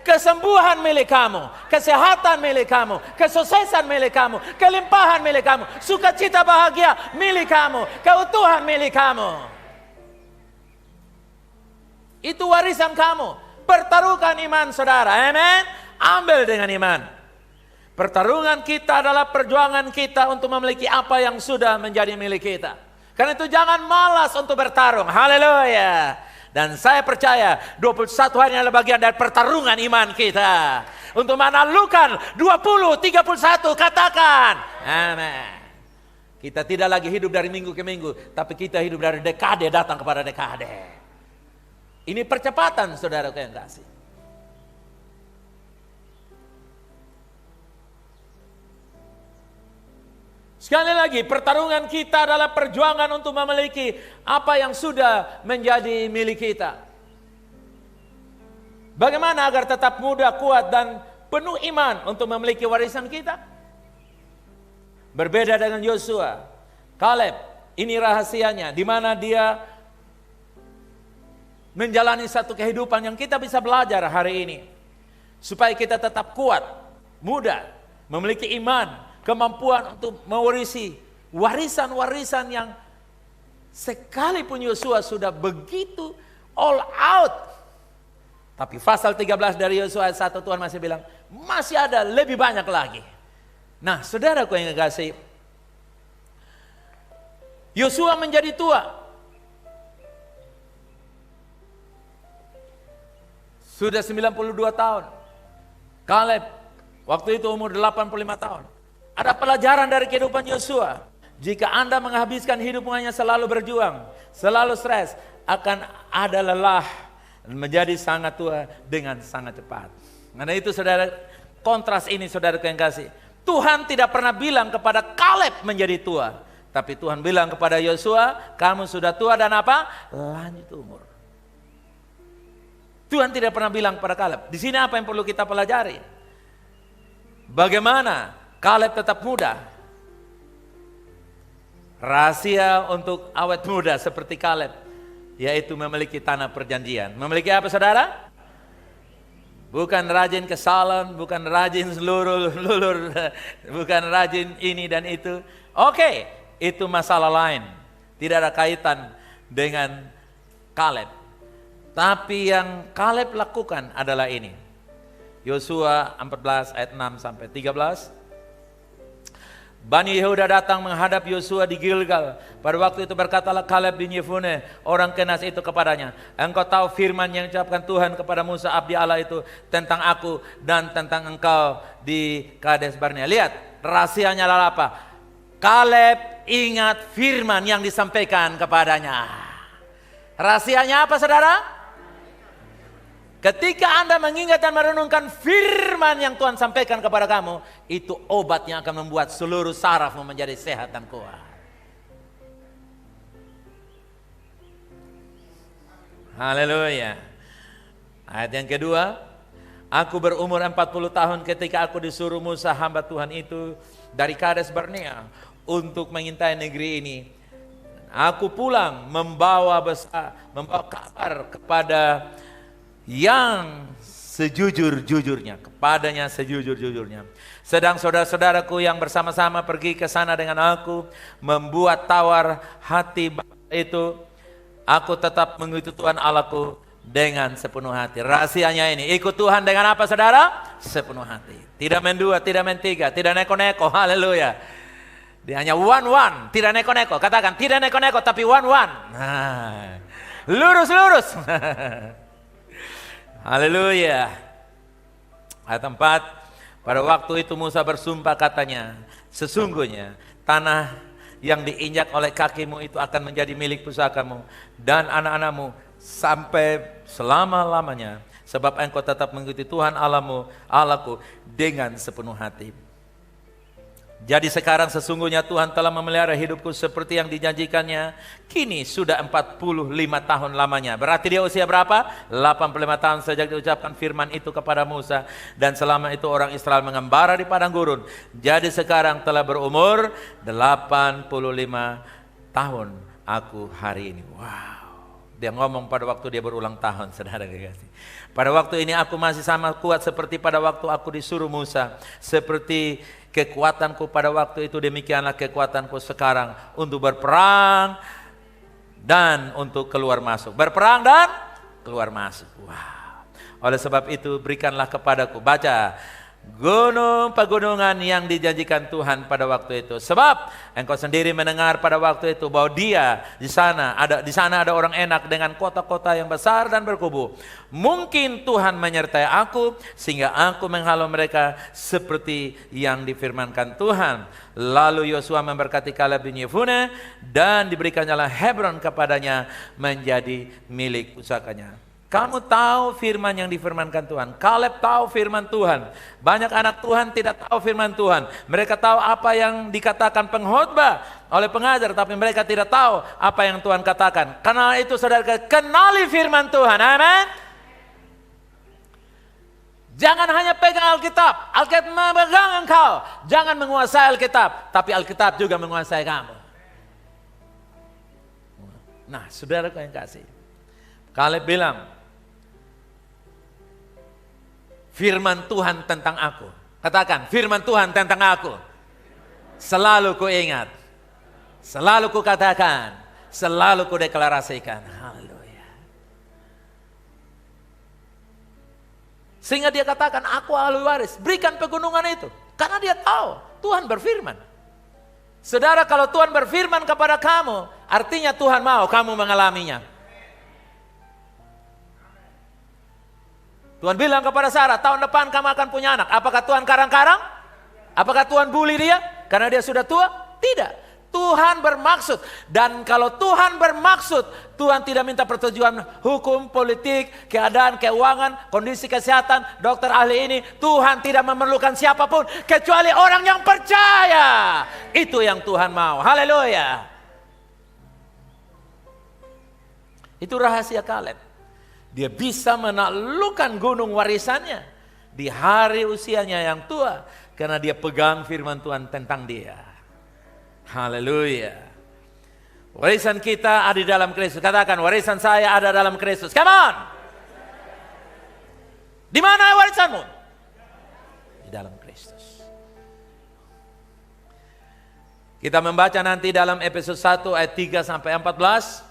kesembuhan milik kamu, kesehatan milik kamu, kesuksesan milik kamu, kelimpahan milik kamu, sukacita bahagia milik kamu, keutuhan milik kamu. Itu warisan kamu. Pertaruhkan iman, saudara. Amen. Ambil dengan iman. Pertarungan kita adalah perjuangan kita untuk memiliki apa yang sudah menjadi milik kita. Karena itu jangan malas untuk bertarung. Haleluya. Dan saya percaya 21 hari adalah bagian dari pertarungan iman kita. Untuk menaklukkan 2031, katakan. Amin. Kita tidak lagi hidup dari minggu ke minggu, tapi kita hidup dari dekade datang kepada dekade. Ini percepatan, saudara yang kasih. Sekali lagi, pertarungan kita adalah perjuangan untuk memiliki apa yang sudah menjadi milik kita. Bagaimana agar tetap muda, kuat, dan penuh iman untuk memiliki warisan kita? Berbeda dengan Yosua, Kaleb, ini rahasianya, di mana dia menjalani satu kehidupan yang kita bisa belajar hari ini. Supaya kita tetap kuat, muda, memiliki iman, kemampuan untuk mewarisi warisan-warisan yang sekalipun Yosua sudah begitu all out. Tapi pasal 13 dari Yosua ayat 1 Tuhan masih bilang, masih ada lebih banyak lagi. Nah, saudaraku yang kekasih, Yosua menjadi tua. Sudah 92 tahun. Kaleb waktu itu umur 85 tahun. Ada pelajaran dari kehidupan Yosua. Jika Anda menghabiskan hidupnya selalu berjuang, selalu stres, akan ada lelah, menjadi sangat tua dengan sangat cepat. Karena itu saudara, kontras ini saudara yang kasih. Tuhan tidak pernah bilang kepada Kaleb menjadi tua, tapi Tuhan bilang kepada Yosua, kamu sudah tua dan apa? Lanjut umur. Tuhan tidak pernah bilang kepada Kaleb. Di sini apa yang perlu kita pelajari? Bagaimana Kaleb tetap muda? Rahasia untuk awet muda seperti Kaleb, yaitu memiliki tanah perjanjian. Memiliki apa saudara? Bukan rajin ke salon, bukan rajin lulur, bukan rajin ini dan itu. Oke, itu masalah lain. Tidak ada kaitan dengan Kaleb. Tapi yang Kaleb lakukan adalah ini. Yosua 14 ayat 6 sampai 13. Bani Yehuda datang menghadap Yosua di Gilgal. Pada waktu itu berkatalah Kaleb bin Yefune, orang Kenas itu kepadanya, engkau tahu firman yang diucapkan Tuhan kepada Musa abdi Allah itu tentang aku dan tentang engkau di Kades Barnea. Lihat, rahasianya adalah apa? Kaleb ingat firman yang disampaikan kepadanya. Rahasianya apa saudara? Ketika Anda mengingat dan merenungkan firman yang Tuhan sampaikan kepada kamu, itu obat yang akan membuat seluruh sarafmu menjadi sehat dan kuat. Haleluya. Ayat yang kedua, aku berumur 40 tahun ketika aku disuruh Musa hamba Tuhan itu dari Kades Barnea untuk mengintai negeri ini. Aku pulang membawa kabar kepada yang sejujur-jujurnya, kepadanya sejujur-jujurnya. Sedang saudara-saudaraku yang bersama-sama pergi ke sana dengan aku, membuat tawar hati itu, aku tetap mengikuti Tuhan Allahku dengan sepenuh hati. Rahasianya ini, ikut Tuhan dengan apa saudara? Sepenuh hati. Tidak main dua, tidak main tiga, tidak neko-neko, haleluya. Dia hanya one, tidak neko-neko. Katakan, tidak neko-neko tapi one. Nah, lurus. Haleluya. Ayat 4, pada waktu itu Musa bersumpah katanya, sesungguhnya tanah yang diinjak oleh kakimu itu akan menjadi milik pusakamu dan anak-anakmu sampai selama-lamanya, sebab engkau tetap mengikuti Tuhan Allahku dengan sepenuh hati. Jadi sekarang sesungguhnya Tuhan telah memelihara hidupku seperti yang dijanjikannya. Kini sudah 45 tahun lamanya. Berarti dia usia berapa? 85 tahun sejak diucapkan firman itu kepada Musa. Dan selama itu orang Israel mengembara di padang gurun. Jadi sekarang telah berumur 85 tahun aku hari ini. Wow. Dia ngomong pada waktu dia berulang tahun, saudara kekasih. Pada waktu ini aku masih sama kuat seperti pada waktu aku disuruh Musa. Seperti kekuatanku pada waktu itu, demikianlah kekuatanku sekarang untuk berperang dan untuk keluar masuk. Berperang dan keluar masuk. Wow. Oleh sebab itu berikanlah kepadaku, baca, gunung pegunungan yang dijanjikan Tuhan pada waktu itu. Sebab engkau sendiri mendengar pada waktu itu bahwa di sana ada orang enak dengan kota-kota yang besar dan berkubu. Mungkin Tuhan menyertai aku sehingga aku menghalau mereka seperti yang difirmankan Tuhan. Lalu Yosua memberkati Kaleb bin Yefune dan diberikannya Hebron kepadanya menjadi milik pusakanya. Kamu tahu firman yang difirmankan Tuhan. Kaleb tahu firman Tuhan. Banyak anak Tuhan tidak tahu firman Tuhan. Mereka tahu apa yang dikatakan pengkhotbah oleh pengajar, tapi mereka tidak tahu apa yang Tuhan katakan. Karena itu saudara, kenali firman Tuhan. Amin. Jangan hanya pegang Alkitab. Alkitab memegang engkau. Jangan menguasai Alkitab, tapi Alkitab juga menguasai kamu. Nah, saudaraku yang kasih, Kaleb bilang, firman Tuhan tentang aku. Katakan, firman Tuhan tentang aku. Selalu ku ingat. Selalu ku katakan. Selalu ku deklarasikan. Haleluya. Sehingga dia katakan, aku ahli waris, berikan pegunungan itu. Karena dia tahu, Tuhan berfirman. Saudara, kalau Tuhan berfirman kepada kamu, artinya Tuhan mau kamu mengalaminya. Tuhan bilang kepada Sarah, tahun depan kamu akan punya anak. Apakah Tuhan karang-karang? Apakah Tuhan bully dia? Karena dia sudah tua? Tidak. Tuhan bermaksud, dan kalau Tuhan bermaksud, Tuhan tidak minta persetujuan hukum, politik, keadaan, keuangan, kondisi kesehatan, dokter ahli ini. Tuhan tidak memerlukan siapapun kecuali orang yang percaya. Itu yang Tuhan mau. Haleluya. Itu rahasia Kaleb. Dia bisa menaklukkan gunung warisannya di hari usianya yang tua karena dia pegang firman Tuhan tentang dia. Haleluya. Warisan kita ada di dalam Kristus. Katakan, warisan saya ada dalam Kristus. Come on. Di mana warisanmu? Di dalam Kristus. Kita membaca nanti dalam Efesus 1 ayat 3 sampai 14.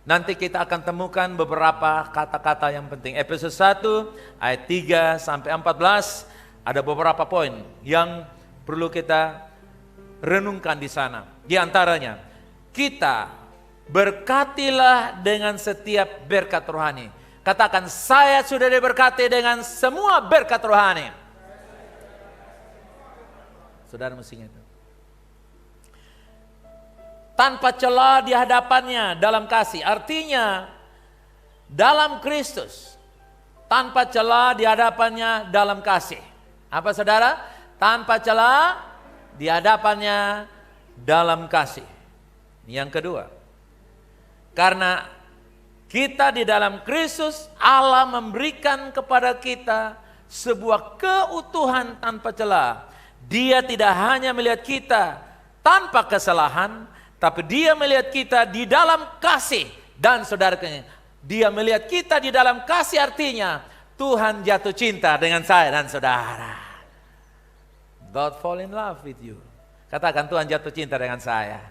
Nanti kita akan temukan beberapa kata-kata yang penting. Efesus 1 ayat 3 sampai 14 ada beberapa poin yang perlu kita renungkan di sana. Di antaranya, kita berkatilah dengan setiap berkat rohani. Katakan, saya sudah diberkati dengan semua berkat rohani. Saudara mesti ingat. Tanpa celah di hadapannya dalam kasih. Artinya, dalam Kristus. Tanpa celah di hadapannya dalam kasih. Apa saudara? Tanpa celah di hadapannya dalam kasih. Yang kedua, karena kita di dalam Kristus, Allah memberikan kepada kita sebuah keutuhan tanpa celah. Dia tidak hanya melihat kita tanpa kesalahan, tapi dia melihat kita di dalam kasih. Dan saudara-saudara, dia melihat kita di dalam kasih, artinya Tuhan jatuh cinta dengan saya dan saudara. God fall in love with you. Katakan, Tuhan jatuh cinta dengan saya.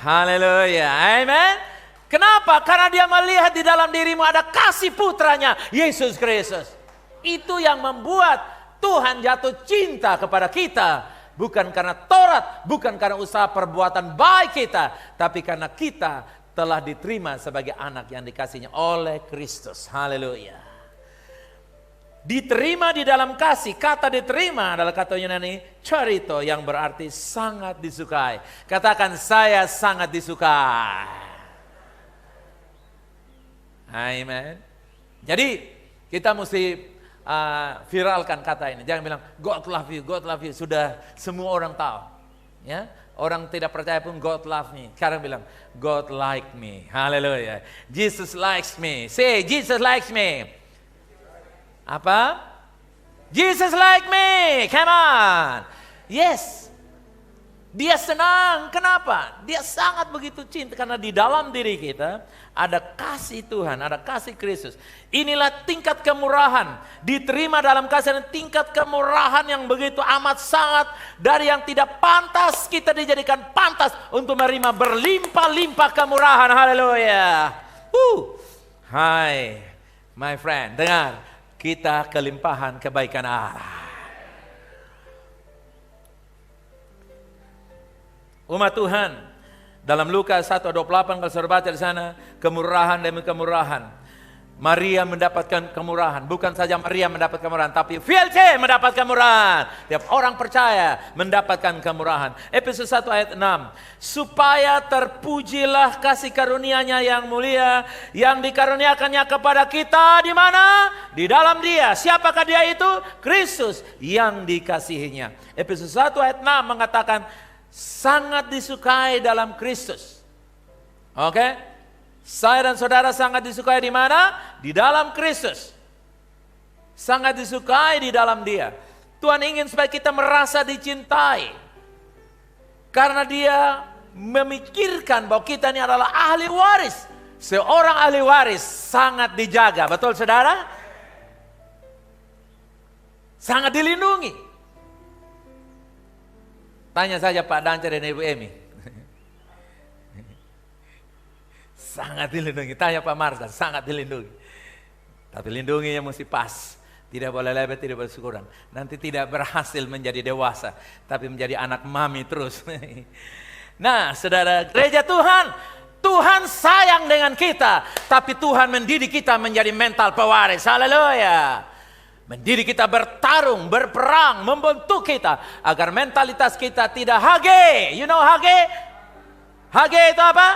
Haleluya. Amen. Kenapa? Karena dia melihat di dalam dirimu ada kasih putranya, Yesus Kristus. Itu yang membuat Tuhan jatuh cinta kepada kita. Bukan karena Taurat, bukan karena usaha perbuatan baik kita, tapi karena kita telah diterima sebagai anak yang dikasihinya oleh Kristus. Haleluya. Diterima di dalam kasih. Kata diterima adalah kata Yunani charito, yang berarti sangat disukai. Katakan, saya sangat disukai. Amen. Jadi kita mesti viralkan kata ini. Jangan bilang God love you, God love you. Sudah semua orang tahu. Ya, orang tidak percaya pun God love me. Sekarang bilang God like me. Haleluya. Jesus likes me. Say Jesus likes me. Apa? Jesus like me. Come on. Yes. Dia senang. Kenapa? Dia sangat begitu cinta. Karena di dalam diri kita ada kasih Tuhan, ada kasih Kristus. Inilah tingkat kemurahan. Diterima dalam kasih dan tingkat kemurahan yang begitu amat sangat. Dari yang tidak pantas, kita dijadikan pantas untuk menerima berlimpah-limpah kemurahan. Haleluya. Hai, my friend, dengar. Kita kelimpahan kebaikan Allah. Umat Tuhan, dalam Lukas 1:28 kalau saudara baca di sana, kemurahan demi kemurahan. Maria mendapatkan kemurahan. Bukan saja Maria mendapat kemurahan, tapi VLC mendapat kemurahan. Tiap orang percaya mendapatkan kemurahan. Efesus 1 ayat 6. Supaya terpujilah kasih karunia-Nya yang mulia, yang dikaruniakannya kepada kita di mana? Di dalam Dia. Siapakah Dia itu? Kristus yang dikasihinya. Efesus 1 ayat 6 mengatakan sangat disukai dalam Kristus. Oke? Saya dan saudara sangat disukai di mana? Di dalam Kristus. sangat disukai di dalam Dia. Tuhan ingin supaya kita merasa dicintai. Karena Dia memikirkan bahwa kita ini adalah ahli waris. Seorang ahli waris sangat dijaga, betul saudara? Sangat dilindungi. Tanya saja Pak Dancer dan Ibu Emi. Sangat dilindungi. Tanya Pak Marsdan, sangat dilindungi. Tapi lindunginya mesti pas. Tidak boleh lebih, tidak boleh kurang. Nanti tidak berhasil menjadi dewasa, tapi menjadi anak mami terus. Nah, saudara, gereja Tuhan, Tuhan sayang dengan kita, tapi Tuhan mendidik kita menjadi mental pewaris. Haleluya. Mendidik kita bertarung, berperang, membentuk kita agar mentalitas kita tidak hage. You know hage? Hage itu apa?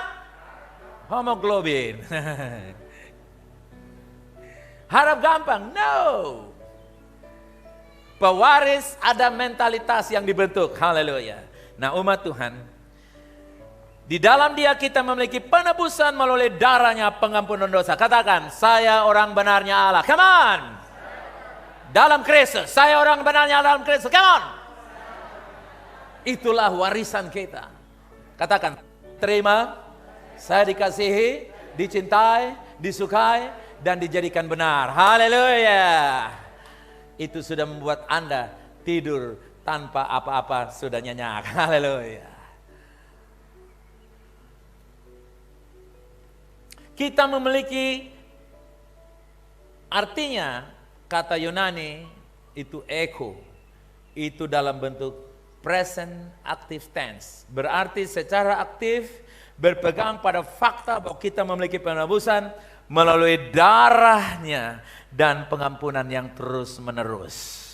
Homoglobin. Harap gampang? No. Pewaris ada mentalitas yang dibentuk. Haleluya. Nah, umat Tuhan, di dalam Dia kita memiliki penebusan melalui darahnya, pengampunan dosa. Katakan, saya orang benarnya Allah. Come on. Dalam Kristus. Saya orang benarnya dalam Kristus. Come on. Itulah warisan kita. Katakan, terima. Saya dikasihi, dicintai, disukai, dan dijadikan benar. Haleluya. Itu sudah membuat Anda tidur tanpa apa-apa, sudah nyenyak. Haleluya. Kita memiliki, artinya kata Yunani itu eko. Itu dalam bentuk present active tense. Berarti secara aktif berpegang pada fakta bahwa kita memiliki penebusan melalui darahnya dan pengampunan yang terus menerus.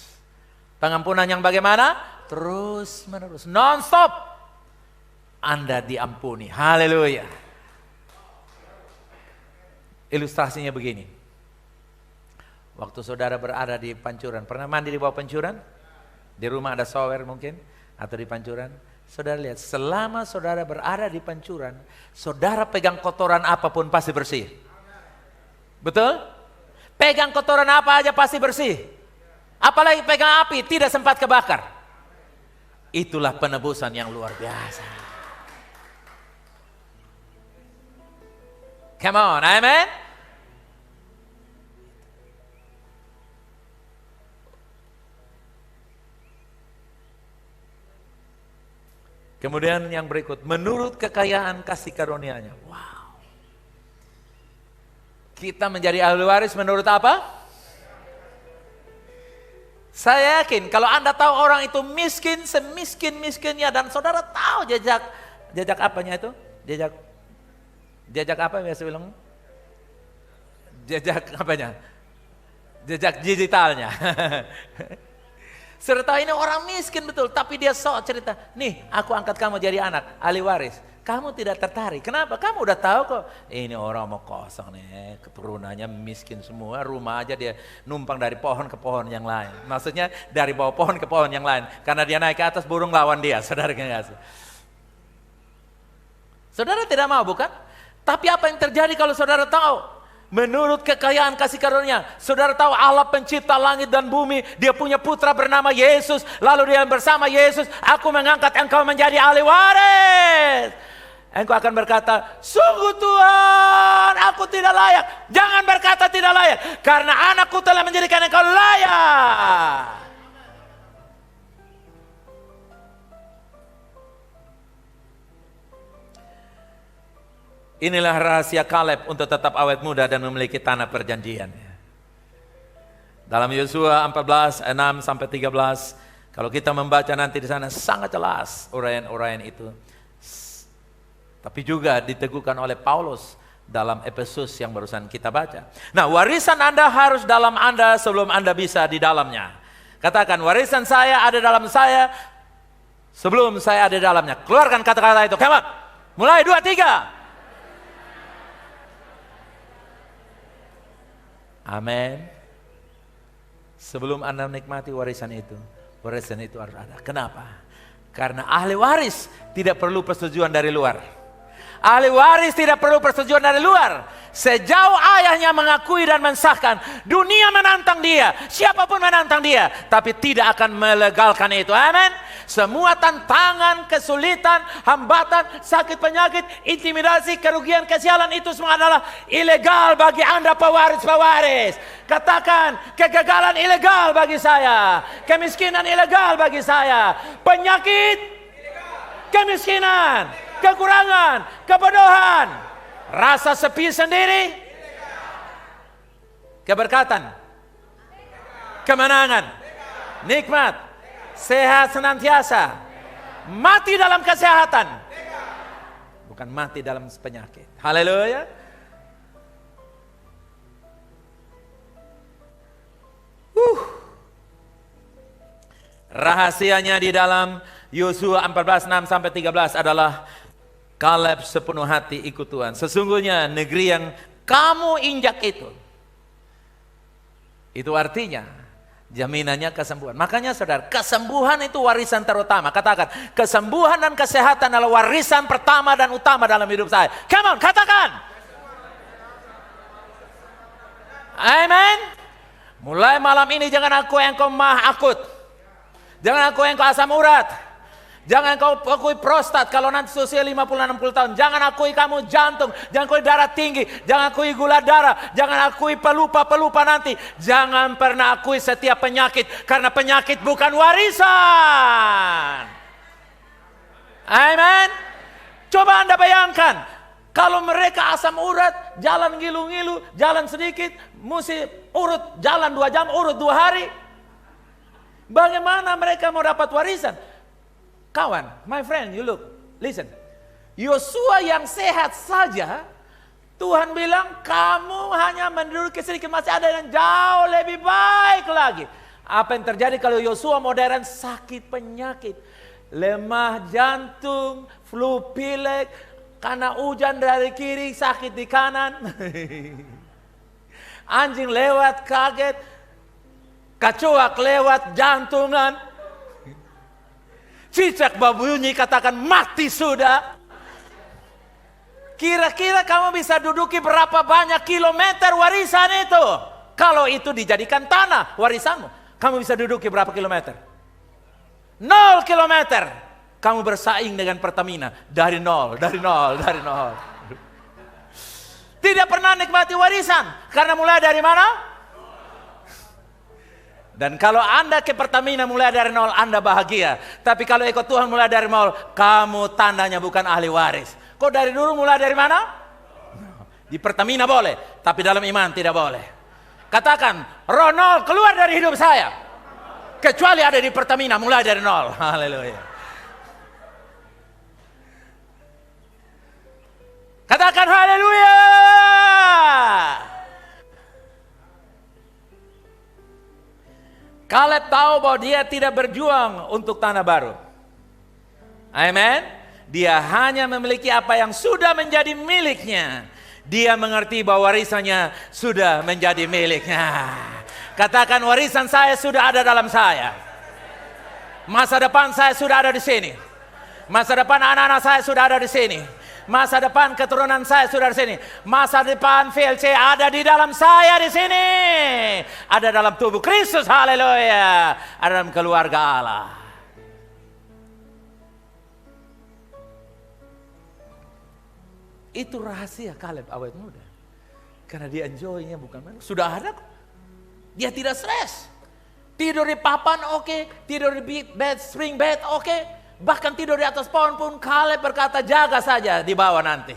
Pengampunan yang bagaimana? Terus menerus, non-stop. Anda diampuni. Haleluya. Ilustrasinya begini. Waktu saudara berada di pancuran, pernah mandi di bawah pancuran? Di rumah ada shower mungkin, atau di pancuran. Saudara lihat, selama saudara berada di pancuran, saudara pegang kotoran apapun pasti bersih. Betul? Pegang kotoran apa aja pasti bersih. Apalagi pegang api, tidak sempat kebakar. Itulah penebusan yang luar biasa. Come on, amen? Kemudian yang berikut, menurut kekayaan kasih karunia-Nya. Wow. Kita menjadi ahli waris menurut apa? Saya yakin kalau Anda tahu orang itu miskin, semiskin-miskinnya, dan saudara tahu jejak apanya itu? Jejak apa biasa bilang? Jejak apanya? Jejak digitalnya. Serta ini orang miskin betul, tapi dia sok cerita, nih aku angkat kamu jadi anak, ahli waris. Kamu tidak tertarik, kenapa? Kamu udah tahu kok, ini orang mau kosong nih, keturunannya miskin semua, rumah aja dia numpang dari pohon ke pohon yang lain. Maksudnya dari bawah pohon ke pohon yang lain, karena dia naik ke atas burung lawan dia, saudara kasih. Saudara tidak mau bukan? Tapi apa yang terjadi kalau saudara tahu? Menurut kekayaan kasih karunia, saudara tahu Allah pencipta langit dan bumi, dia punya putra bernama Yesus, lalu dia bersama Yesus, aku mengangkat engkau menjadi ahli waris. Engkau akan berkata, sungguh Tuhan, aku tidak layak. Jangan berkata tidak layak, karena anakku telah menjadikan engkau layak. Inilah rahasia Kaleb untuk tetap awet muda dan memiliki tanah perjanjian. Dalam Yosua 14, 6 sampai 13, kalau kita membaca nanti di sana sangat jelas uraian-uraian itu. Tapi juga diteguhkan oleh Paulus dalam Efesus yang barusan kita baca. Nah, warisan Anda harus dalam Anda sebelum Anda bisa di dalamnya. Katakan, warisan saya ada dalam saya sebelum saya ada di dalamnya. Keluarkan kata-kata itu. Come on. Mulai 2, 3. Amin. Sebelum Anda menikmati warisan itu harus ada. Kenapa? Karena ahli waris tidak perlu persetujuan dari luar. Ahli waris tidak perlu persetujuan dari luar. Sejauh ayahnya mengakui dan mensahkan, dunia menantang dia, siapapun menantang dia, tapi tidak akan melegalkan itu. Amin. Semua tantangan, kesulitan, hambatan, sakit penyakit, intimidasi, kerugian, kesialan itu semua adalah ilegal bagi Anda pewaris-pewaris. Katakan, kegagalan ilegal bagi saya, kemiskinan ilegal bagi saya, penyakit, kemiskinan, kekurangan, kebodohan, rasa sepi sendiri, keberkatan, kemenangan, nikmat, sehat senantiasa, mati dalam kesehatan, bukan mati dalam penyakit. Haleluya. Rahasianya di dalam Yosua 14:6-13 adalah Kaleb sepenuh hati ikut Tuhan. Sesungguhnya negeri yang kamu injak itu artinya jaminannya kesembuhan. Makanya saudara, kesembuhan itu warisan terutama. Katakan, kesembuhan dan kesehatan adalah warisan pertama dan utama dalam hidup saya. Come on, katakan. Amen. Mulai malam ini jangan aku engkau mah akut. Jangan aku engkau asam urat. Jangan kau akui prostat kalau nanti usia 50-60 tahun. Jangan akui kamu jantung. Jangan akui darah tinggi. Jangan akui gula darah. Jangan akui pelupa-pelupa nanti. Jangan pernah akui setiap penyakit. Karena penyakit bukan warisan. Amen. Coba Anda bayangkan. Kalau mereka asam urat, jalan ngilu-ngilu, jalan sedikit, mesti urut jalan 2 jam, urut 2 hari. Bagaimana mereka mau dapat warisan? Kawan, my friend, you look, listen. Yosua yang sehat saja, Tuhan bilang kamu hanya menduduki sedikit, masih ada yang jauh lebih baik lagi. Apa yang terjadi kalau Yosua modern? Sakit penyakit, lemah jantung, flu pilek, karena hujan dari kiri, sakit di kanan. Anjing lewat kaget, kecoak lewat jantungan. Cicak babunyi katakan mati sudah. Kira-kira kamu bisa duduki berapa banyak kilometer warisan itu? Kalau itu dijadikan tanah warisanmu, kamu bisa duduki berapa kilometer? 0 kilometer. Kamu bersaing dengan Pertamina dari nol. Tidak pernah nikmati warisan karena mulai dari mana? Dan kalau Anda ke Pertamina mulai dari nol, Anda bahagia. Tapi kalau ikut Tuhan mulai dari nol, kamu tandanya bukan ahli waris. Kok dari dulu mulai dari mana? Di Pertamina boleh, tapi dalam iman tidak boleh. Katakan, roh nol keluar dari hidup saya. Kecuali ada di Pertamina mulai dari nol. Haleluya. Katakan haleluya. Kaleb tahu bahwa dia tidak berjuang untuk tanah baru. Amen. Dia hanya memiliki apa yang sudah menjadi miliknya. Dia mengerti bahwa warisannya sudah menjadi miliknya. Katakan, warisan saya sudah ada dalam saya. Masa depan saya sudah ada di sini. Masa depan anak-anak saya sudah ada di sini. Masa depan keturunan saya sudah di sini. Masa depan VLC ada di dalam saya di sini. Ada dalam tubuh Kristus, haleluya. Ada dalam keluarga Allah. Itu rahasia Kaleb awet muda. Karena dia enjoy-nya bukan main. Sudah ada kok. Dia tidak stres. Tidur di papan oke. Tidur di bed, spring bed oke. Bahkan tidur di atas pohon pun Kaleb berkata jaga saja di bawah nanti.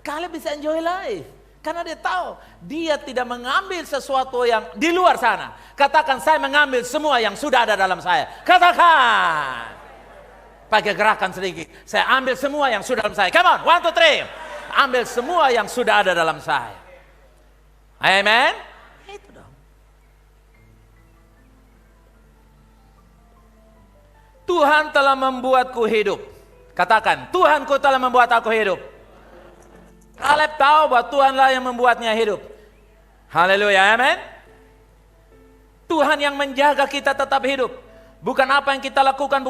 Kaleb bisa enjoy life. Karena dia tahu dia tidak mengambil sesuatu yang di luar sana. Katakan, saya mengambil semua yang sudah ada dalam saya. Katakan. Pakai gerakan sedikit. Saya ambil semua yang sudah dalam saya. Come on, 1, 2, 3. Ambil semua yang sudah ada dalam saya. Amen. Itu dong. Tuhan telah membuatku hidup. Katakan, Tuhanku telah membuat aku hidup. Kaleb tahu bahwa Tuhanlah yang membuatnya hidup. Haleluya, amen. Tuhan yang menjaga kita tetap hidup. Bukan apa yang kita lakukan,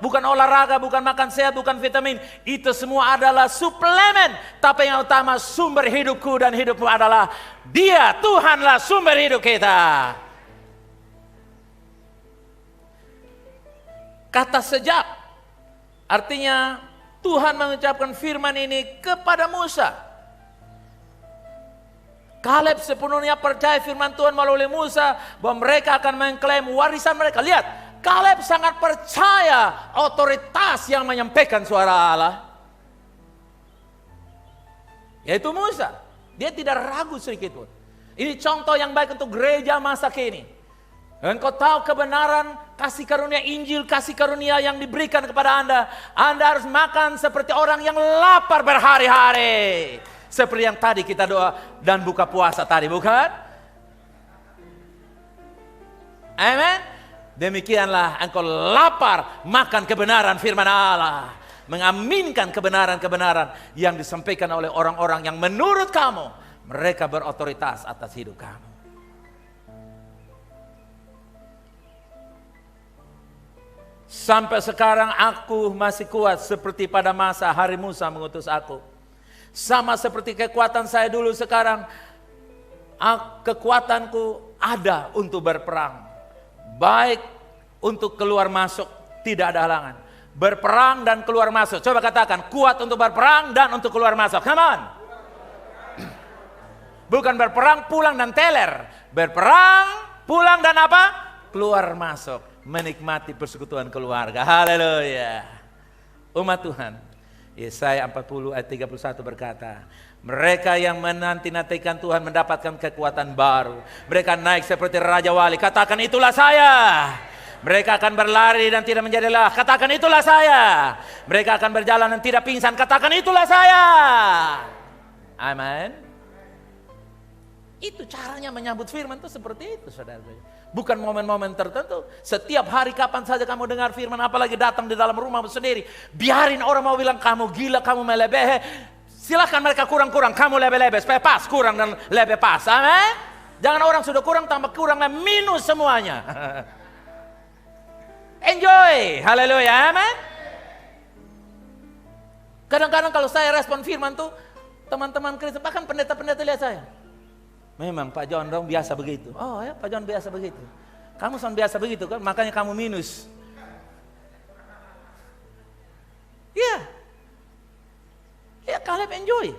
bukan olahraga, bukan makan sehat, bukan vitamin. Itu semua adalah suplemen. Tapi yang utama sumber hidupku dan hidupmu adalah Dia, Tuhanlah sumber hidup kita. Kata sejak artinya Tuhan mengucapkan firman ini kepada Musa. Kaleb sepenuhnya percaya firman Tuhan melalui Musa bahwa mereka akan mengklaim warisan mereka. Lihat, Kaleb sangat percaya otoritas yang menyampaikan suara Allah, yaitu Musa. Dia tidak ragu sedikit pun. Ini contoh yang baik untuk gereja masa kini. Engkau tahu kebenaran, kasih karunia Injil, kasih karunia yang diberikan kepada Anda. Anda harus makan seperti orang yang lapar berhari-hari. Seperti yang tadi kita doa dan buka puasa tadi, bukan? Amen. Demikianlah engkau lapar makan kebenaran firman Allah. Mengaminkan kebenaran-kebenaran yang disampaikan oleh orang-orang yang menurut kamu mereka berotoritas atas hidup kamu. Sampai sekarang aku masih kuat seperti pada masa hari Musa mengutus aku. Sama seperti kekuatan saya dulu, sekarang kekuatanku ada untuk berperang. Baik untuk keluar masuk, tidak ada halangan. Berperang dan keluar masuk. Coba katakan, kuat untuk berperang dan untuk keluar masuk. Come on. Bukan berperang pulang dan teler. Berperang pulang dan apa? Keluar masuk. Menikmati persekutuan keluarga. Haleluya. Umat Tuhan. Yesaya 40 ayat 31 berkata, mereka yang menanti-nantikan Tuhan mendapatkan kekuatan baru. Mereka naik seperti Raja Wali. Katakan itulah saya. Mereka akan berlari dan tidak menjadi lelah. Katakan itulah saya. Mereka akan berjalan dan tidak pingsan. Katakan itulah saya. Amin. Itu caranya menyambut firman itu seperti itu, saudara. Bukan momen-momen tertentu. Setiap hari kapan saja kamu dengar firman, apalagi datang di dalam rumahmu sendiri. Biarin orang mau bilang kamu gila, kamu melebihi. Silakan mereka kurang-kurang, kamu lebih-lebih. Supaya pas, kurang dan lebih pas. Amin. Jangan orang sudah kurang tambah kurang dan minus semuanya. Enjoy. Haleluya. Amin. Kadang-kadang kalau saya respon firman tuh, teman-teman Kristen, bahkan pendeta-pendeta lihat saya. Memang Pak John dong biasa begitu. Oh ya, Pak John biasa begitu. Kamu son biasa begitu kan, makanya kamu minus. Iya. Ya Kaleb enjoy.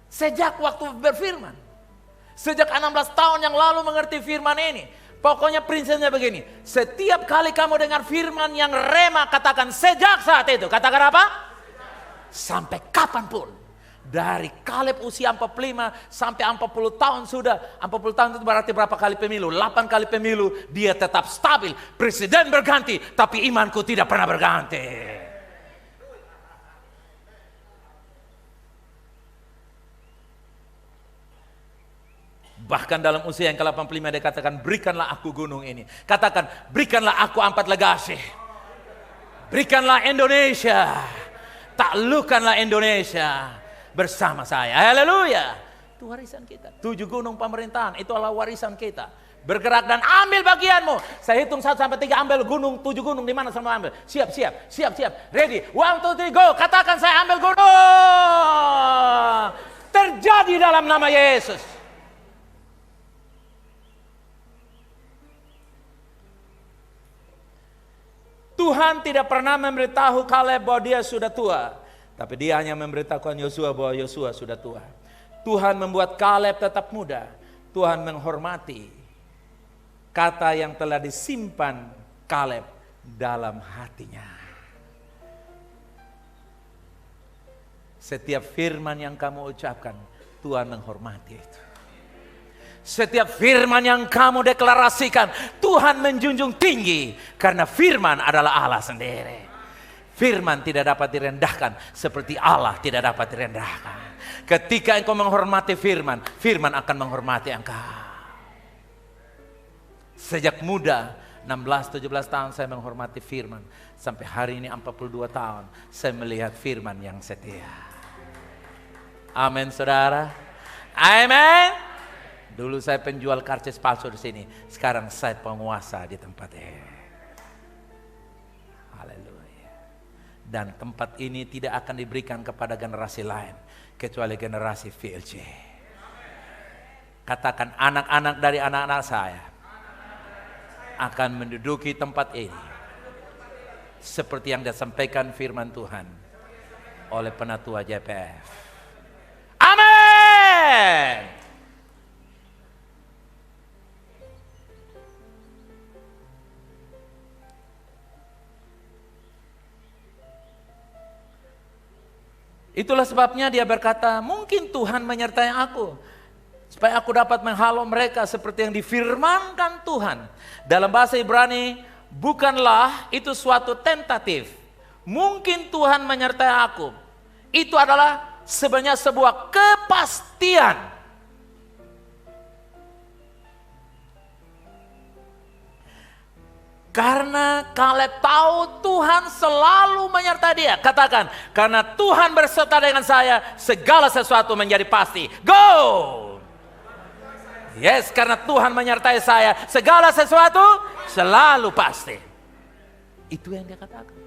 Sejak waktu berfirman. Sejak 16 tahun yang lalu mengerti firman ini. Pokoknya prinsipnya begini. Setiap kali kamu dengar firman yang rema, katakan sejak saat itu. Katakan apa? Sampai kapanpun. Dari Kaleb usia 45 sampai 40 tahun sudah. 40 tahun itu berarti berapa kali pemilu? 8 kali pemilu. Dia tetap stabil. Presiden berganti, tapi imanku tidak pernah berganti. Bahkan dalam usia yang ke-85 dia katakan, berikanlah aku gunung ini. Katakan, berikanlah aku Ampat Legasi. Berikanlah Indonesia. Taklukkanlah Indonesia bersama saya. Haleluya. Itu warisan kita. 7 gunung pemerintahan, itu adalah warisan kita. Bergerak dan ambil bagianmu. Saya hitung 1 sampai 3, ambil gunung, 7 gunung di mana semua ambil. Siap. Ready. 1, 2, 3, go. Katakan saya ambil gunung. Terjadi dalam nama Yesus. Tuhan tidak pernah memberitahu Kaleb bahwa dia sudah tua. Tapi dia hanya memberitahukan Yosua bahwa Yosua sudah tua. Tuhan membuat Kaleb tetap muda. Tuhan menghormati kata yang telah disimpan Kaleb dalam hatinya. Setiap firman yang kamu ucapkan, Tuhan menghormati itu. Setiap firman yang kamu deklarasikan, Tuhan menjunjung tinggi. Karena firman adalah Allah sendiri. Firman tidak dapat direndahkan seperti Allah tidak dapat direndahkan. Ketika engkau menghormati firman, firman akan menghormati engkau. Sejak muda, 16-17 tahun saya menghormati firman. Sampai hari ini 42 tahun, saya melihat firman yang setia. Amin saudara. Amin. Dulu saya penjual karcis palsu di sini, sekarang saya penguasa di tempat ini. Haleluya. Dan tempat ini tidak akan diberikan kepada generasi lain kecuali generasi VLC. Katakan, anak-anak dari anak-anak saya akan menduduki tempat ini seperti yang disampaikan firman Tuhan oleh penatua JPF. Amin. Itulah sebabnya dia berkata, mungkin Tuhan menyertai aku supaya aku dapat menghalau mereka seperti yang difirmankan Tuhan. Dalam bahasa Ibrani, bukanlah itu suatu tentatif. Mungkin Tuhan menyertai aku. Itu adalah sebenarnya sebuah kepastian. Karena Kaleb tahu Tuhan selalu menyertai dia. Katakan, karena Tuhan berserta dengan saya, segala sesuatu menjadi pasti. Go! Yes, karena Tuhan menyertai saya, segala sesuatu selalu pasti. Itu yang dia katakan.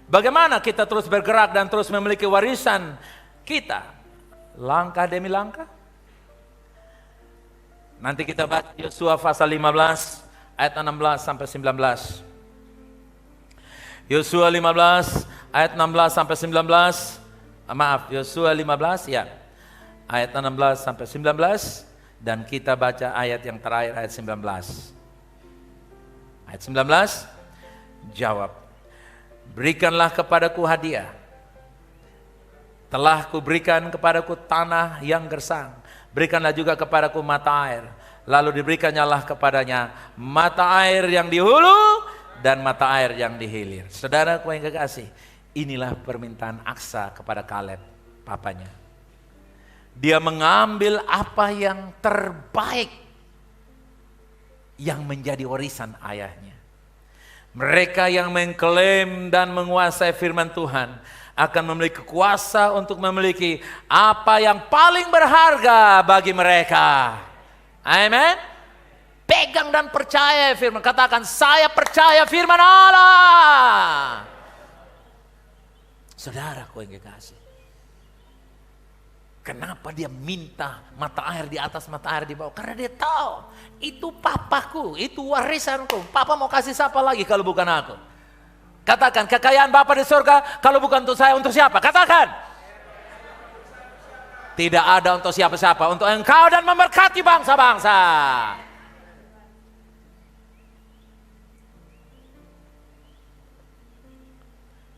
Bagaimana kita terus bergerak dan terus memiliki warisan kita? Langkah demi langkah. Nanti kita baca Yosua pasal 15 ayat 16 sampai 19. Yosua 15 ayat 16 sampai 19. Maaf, Yosua 15 ya. Ayat 16 sampai 19 dan kita baca ayat yang terakhir ayat 19. Ayat 19 jawab, berikanlah kepadaku hadiah. Telah kuberikan kepadaku tanah yang gersang. Berikanlah juga kepadaku mata air. Lalu diberikannya lah kepadanya mata air yang di hulu dan mata air yang di hilir. Saudaraku yang kekasih, inilah permintaan Aksa kepada Kaleb, papanya. Dia mengambil apa yang terbaik yang menjadi warisan ayahnya. Mereka yang mengklaim dan menguasai firman Tuhan akan memiliki kuasa untuk memiliki apa yang paling berharga bagi mereka. Amin. Pegang dan percaya firman. Katakan, saya percaya firman Allah. Saudaraku yang kekasih, kenapa dia minta mata air di atas, mata air di bawah? Karena dia tahu itu papaku, itu warisanku. Papa mau kasih siapa lagi kalau bukan aku? Katakan, kekayaan Bapa di surga kalau bukan untuk saya, untuk siapa? Katakan. Tidak ada untuk siapa-siapa, untuk engkau dan memberkati bangsa-bangsa.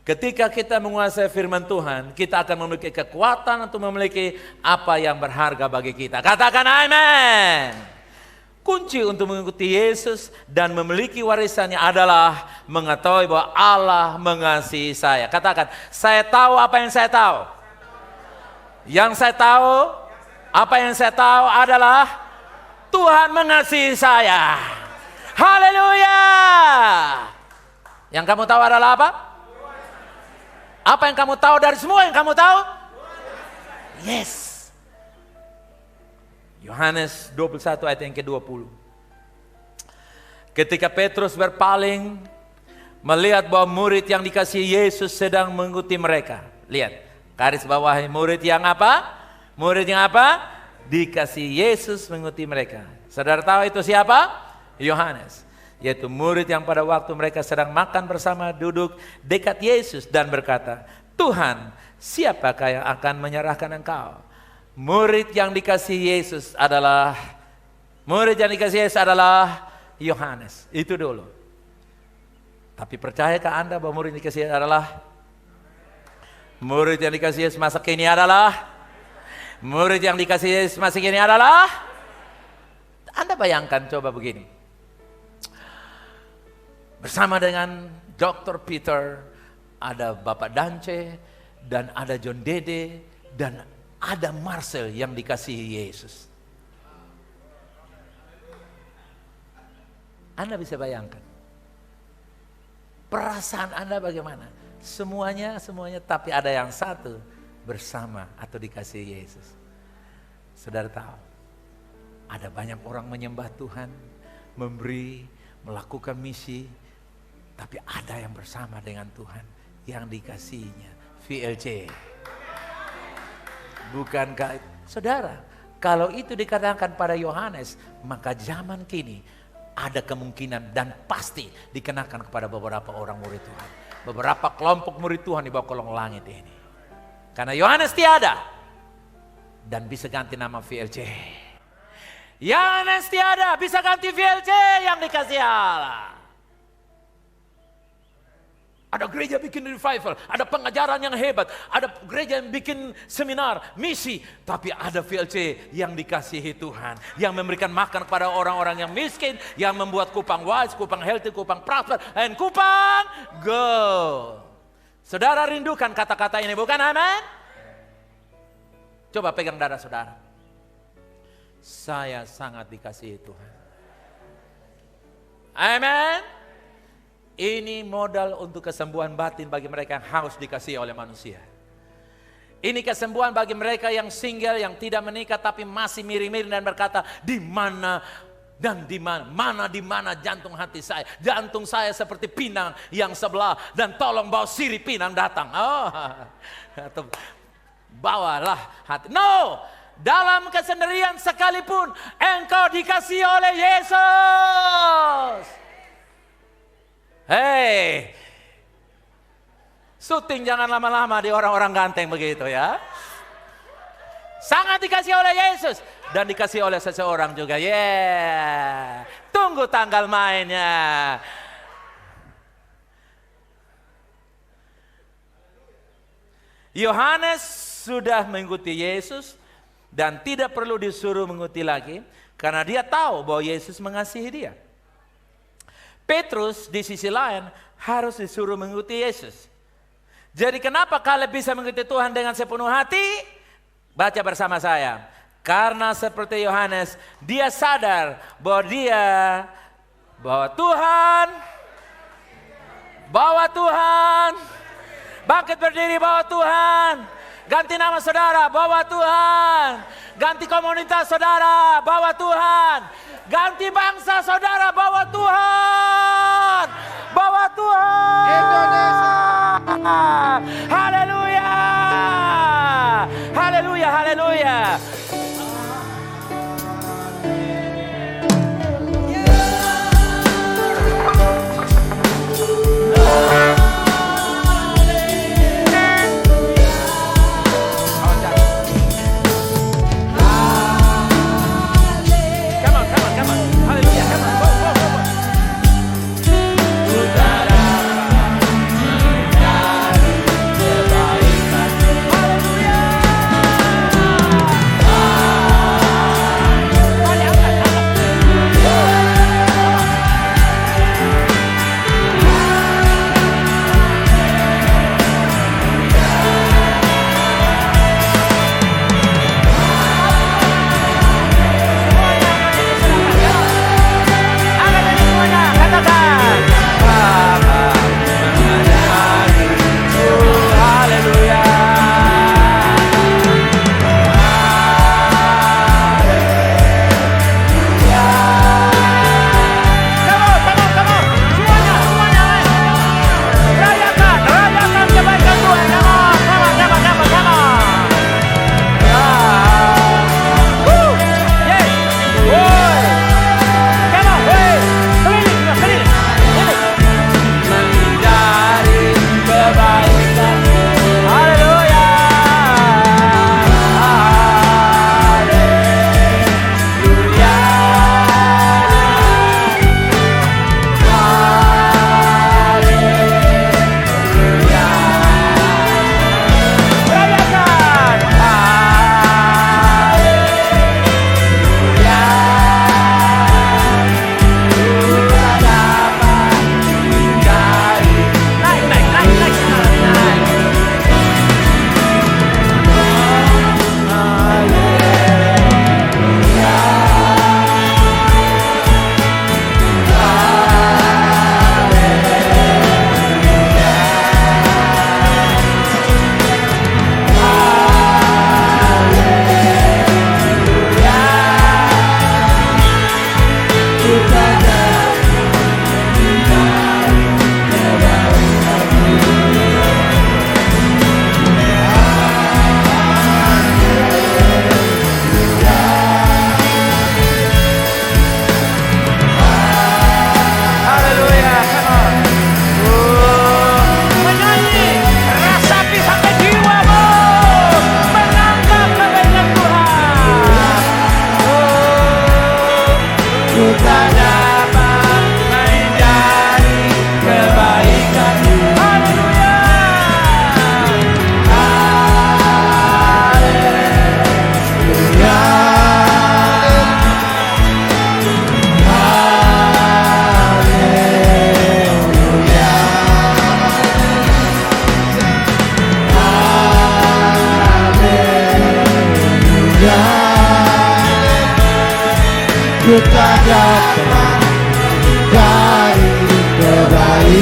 Ketika kita menguasai firman Tuhan, kita akan memiliki kekuatan untuk memiliki apa yang berharga bagi kita. Katakan amin. Kunci untuk mengikuti Yesus dan memiliki warisannya adalah mengetahui bahwa Allah mengasihi saya. Katakan, saya tahu apa yang saya tahu. Yang saya tahu, apa yang saya tahu adalah Tuhan mengasihi saya. Haleluya. Yang kamu tahu adalah apa? Apa yang kamu tahu dari semua yang kamu tahu? Yes. Yohanes 21 ayat yang ke-20. Ketika Petrus berpaling melihat bahwa murid yang dikasihi Yesus sedang mengikuti mereka. Lihat, garis bawahi murid yang apa? Murid yang apa? Dikasihi Yesus mengikuti mereka. Saudara tahu itu siapa? Yohanes. Yaitu murid yang pada waktu mereka sedang makan bersama duduk dekat Yesus dan berkata, Tuhan, siapakah yang akan menyerahkan engkau? Murid yang dikasihi Yesus adalah Yohanes. Itu dulu. Tapi percayakah Anda bahwa murid yang dikasihi adalah murid yang dikasihi Yesus masa kini adalah murid yang dikasihi Yesus masa kini adalah? Anda bayangkan coba begini. Bersama dengan Dr. Peter, ada Bapak Dance, dan ada John Dede, dan ada Marcel yang dikasihi Yesus. Anda bisa bayangkan perasaan Anda bagaimana? Semuanya, tapi ada yang satu bersama atau dikasihi Yesus. Saudara tahu, ada banyak orang menyembah Tuhan, memberi, melakukan misi, tapi ada yang bersama dengan Tuhan yang dikasihinya. VLC. Bukankah saudara, kalau itu dikatakan pada Yohanes, maka zaman kini ada kemungkinan dan pasti dikenakan kepada beberapa orang murid Tuhan. Beberapa kelompok murid Tuhan di bawah kolong langit ini. Karena Yohanes tiada dan bisa ganti nama VLC. Yohanes tiada bisa ganti VLC yang dikasih Allah. Ada gereja bikin revival, ada pengajaran yang hebat, ada gereja yang bikin seminar, misi, tapi ada VLC yang dikasihi Tuhan, yang memberikan makan kepada orang-orang yang miskin, yang membuat Kupang wise, Kupang healthy, Kupang prosper, dan Kupang go. Saudara rindukan kata-kata ini, bukan? Amin? Coba pegang dada saudara. Saya sangat dikasihi Tuhan. Amin. Ini modal untuk kesembuhan batin bagi mereka yang haus dikasihi oleh manusia. Ini kesembuhan bagi mereka yang single, yang tidak menikah tapi masih miring-miring dan berkata, di mana dan di mana jantung hati saya. Jantung saya seperti pinang yang sebelah dan tolong bawa sirih pinang datang. Oh, bawalah hati. No, dalam kesendirian sekalipun engkau dikasihi oleh Yesus. Hei, syuting jangan lama-lama di orang-orang ganteng begitu ya. Sangat dikasih oleh Yesus dan dikasih oleh seseorang juga. Tunggu tanggal mainnya. Yohanes sudah mengikuti Yesus dan tidak perlu disuruh mengikuti lagi karena dia tahu bahwa Yesus mengasihi dia. Petrus di sisi lain harus disuruh mengikuti Yesus. Jadi kenapa Kaleb bisa mengikuti Tuhan dengan sepenuh hati? Baca bersama saya. Karena seperti Yohanes, dia sadar bahwa Tuhan, bangkit berdiri bawa Tuhan, ganti nama saudara bawa Tuhan, ganti komunitas saudara bawa Tuhan, ganti bangsa saudara bawa Tuhan, bawa Tuhan. Indonesia. Haleluya, haleluya, haleluya. Come on, haleluya, come on, go, go.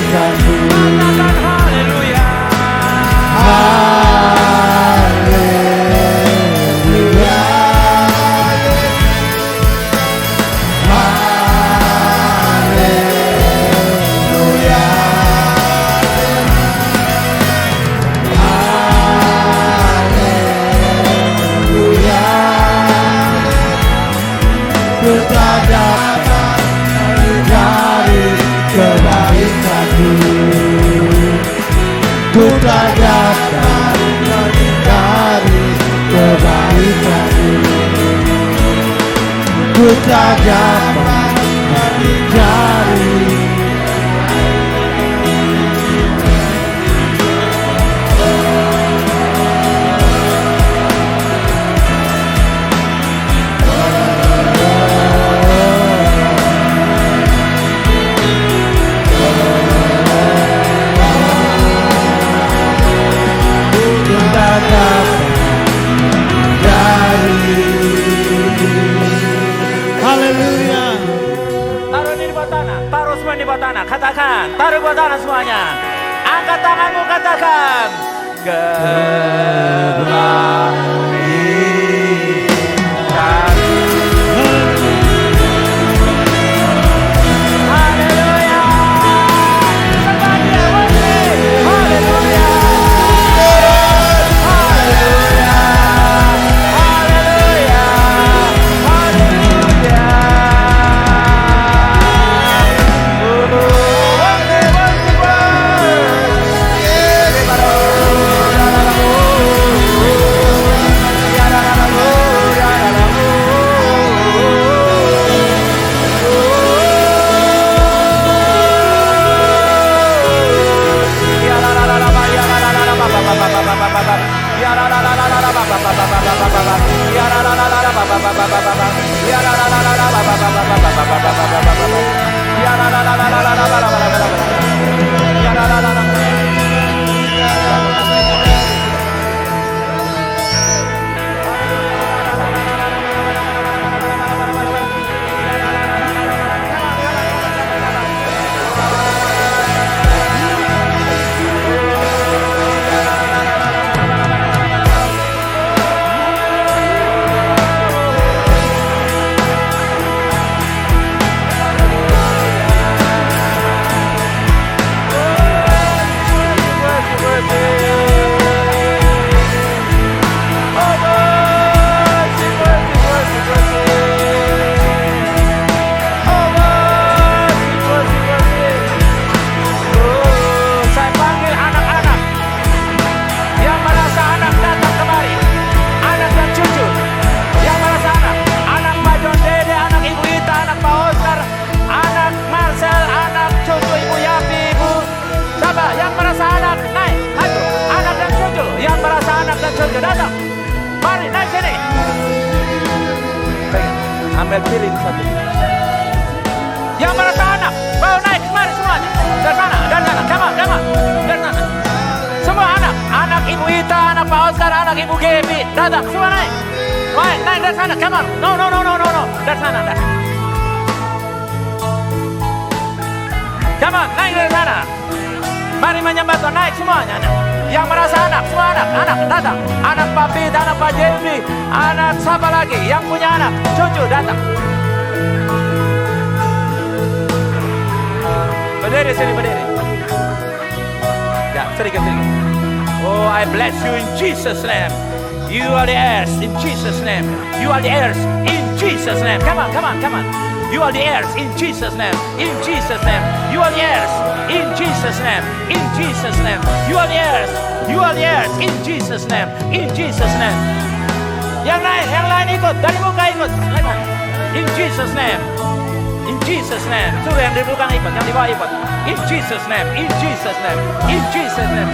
kebaikan-Mu. Katakan haleluya. Haleluya. Haleluya. Haleluya. Ku tak dapat menghindari kebaikan-Mu. Ku tak dapat menghindari kebaikan-Mu. Ku tak dapat menghindari. Ku tak dapat menghindari. Haleluya. Taruh ini di bawah tanah, taruh semua di bawah tanah. Katakan, taruh di bawah tanah semuanya. Angkat tanganmu, katakan. Kebaikan. Haleluya. Sebagai wajib. Haleluya. Haleluya. Haleluya. Haleluya. Ambil pilih satu. Yang merasa anak, bawa naik kemari semuanya. Dari sana, come on, dari sana. Semua anak, anak Ibu Ita, anak Pak Oscar, anak Ibu Gebi, datang, semua naik. Naik dari sana, come on. No, dari sana, dah. Come on, naik dari sana. Mari menyembah Tuhan, naik semuanya. Yang merasa anak, semua anak datang. Anak Pak Bid, anak Pak Jebi, anak siapa lagi yang punya anak, cucu datang. Berdiri sini, berdiri. Ya, sedikit. Oh, I bless you in Jesus' name. You are the heirs in Jesus' name. You are the heirs in Jesus' name. Come on. You are the heirs in Jesus' name. In Jesus' name. You are the heirs in Jesus' name. In Jesus' name. You are the heirs. You are the heirs in Jesus' name. In Jesus' name. Yang lain ikut. Dari muka ikut. In Jesus' name. In Jesus' name. Suruh yang di belakang ikut, yang di bawah ikut. In Jesus' name. In Jesus' name. In Jesus' name.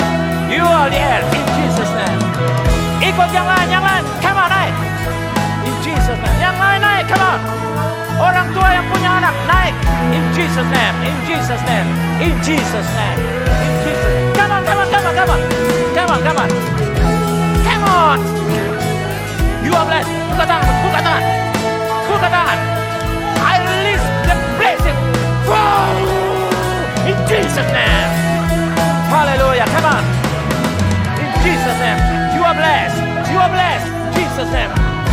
You are the heirs in Jesus' name. Ikut yang lain. Come on, naik. In Jesus' name. Yang lain naik, come on. Orang tua yang punya anak naik. In Jesus' name. In Jesus' name. In Jesus' name. In Jesus' name. Come on. Come on. You are blessed. Buka tangan. I release the blessing. Wow. In Jesus' name. are blessed. Jesus' name.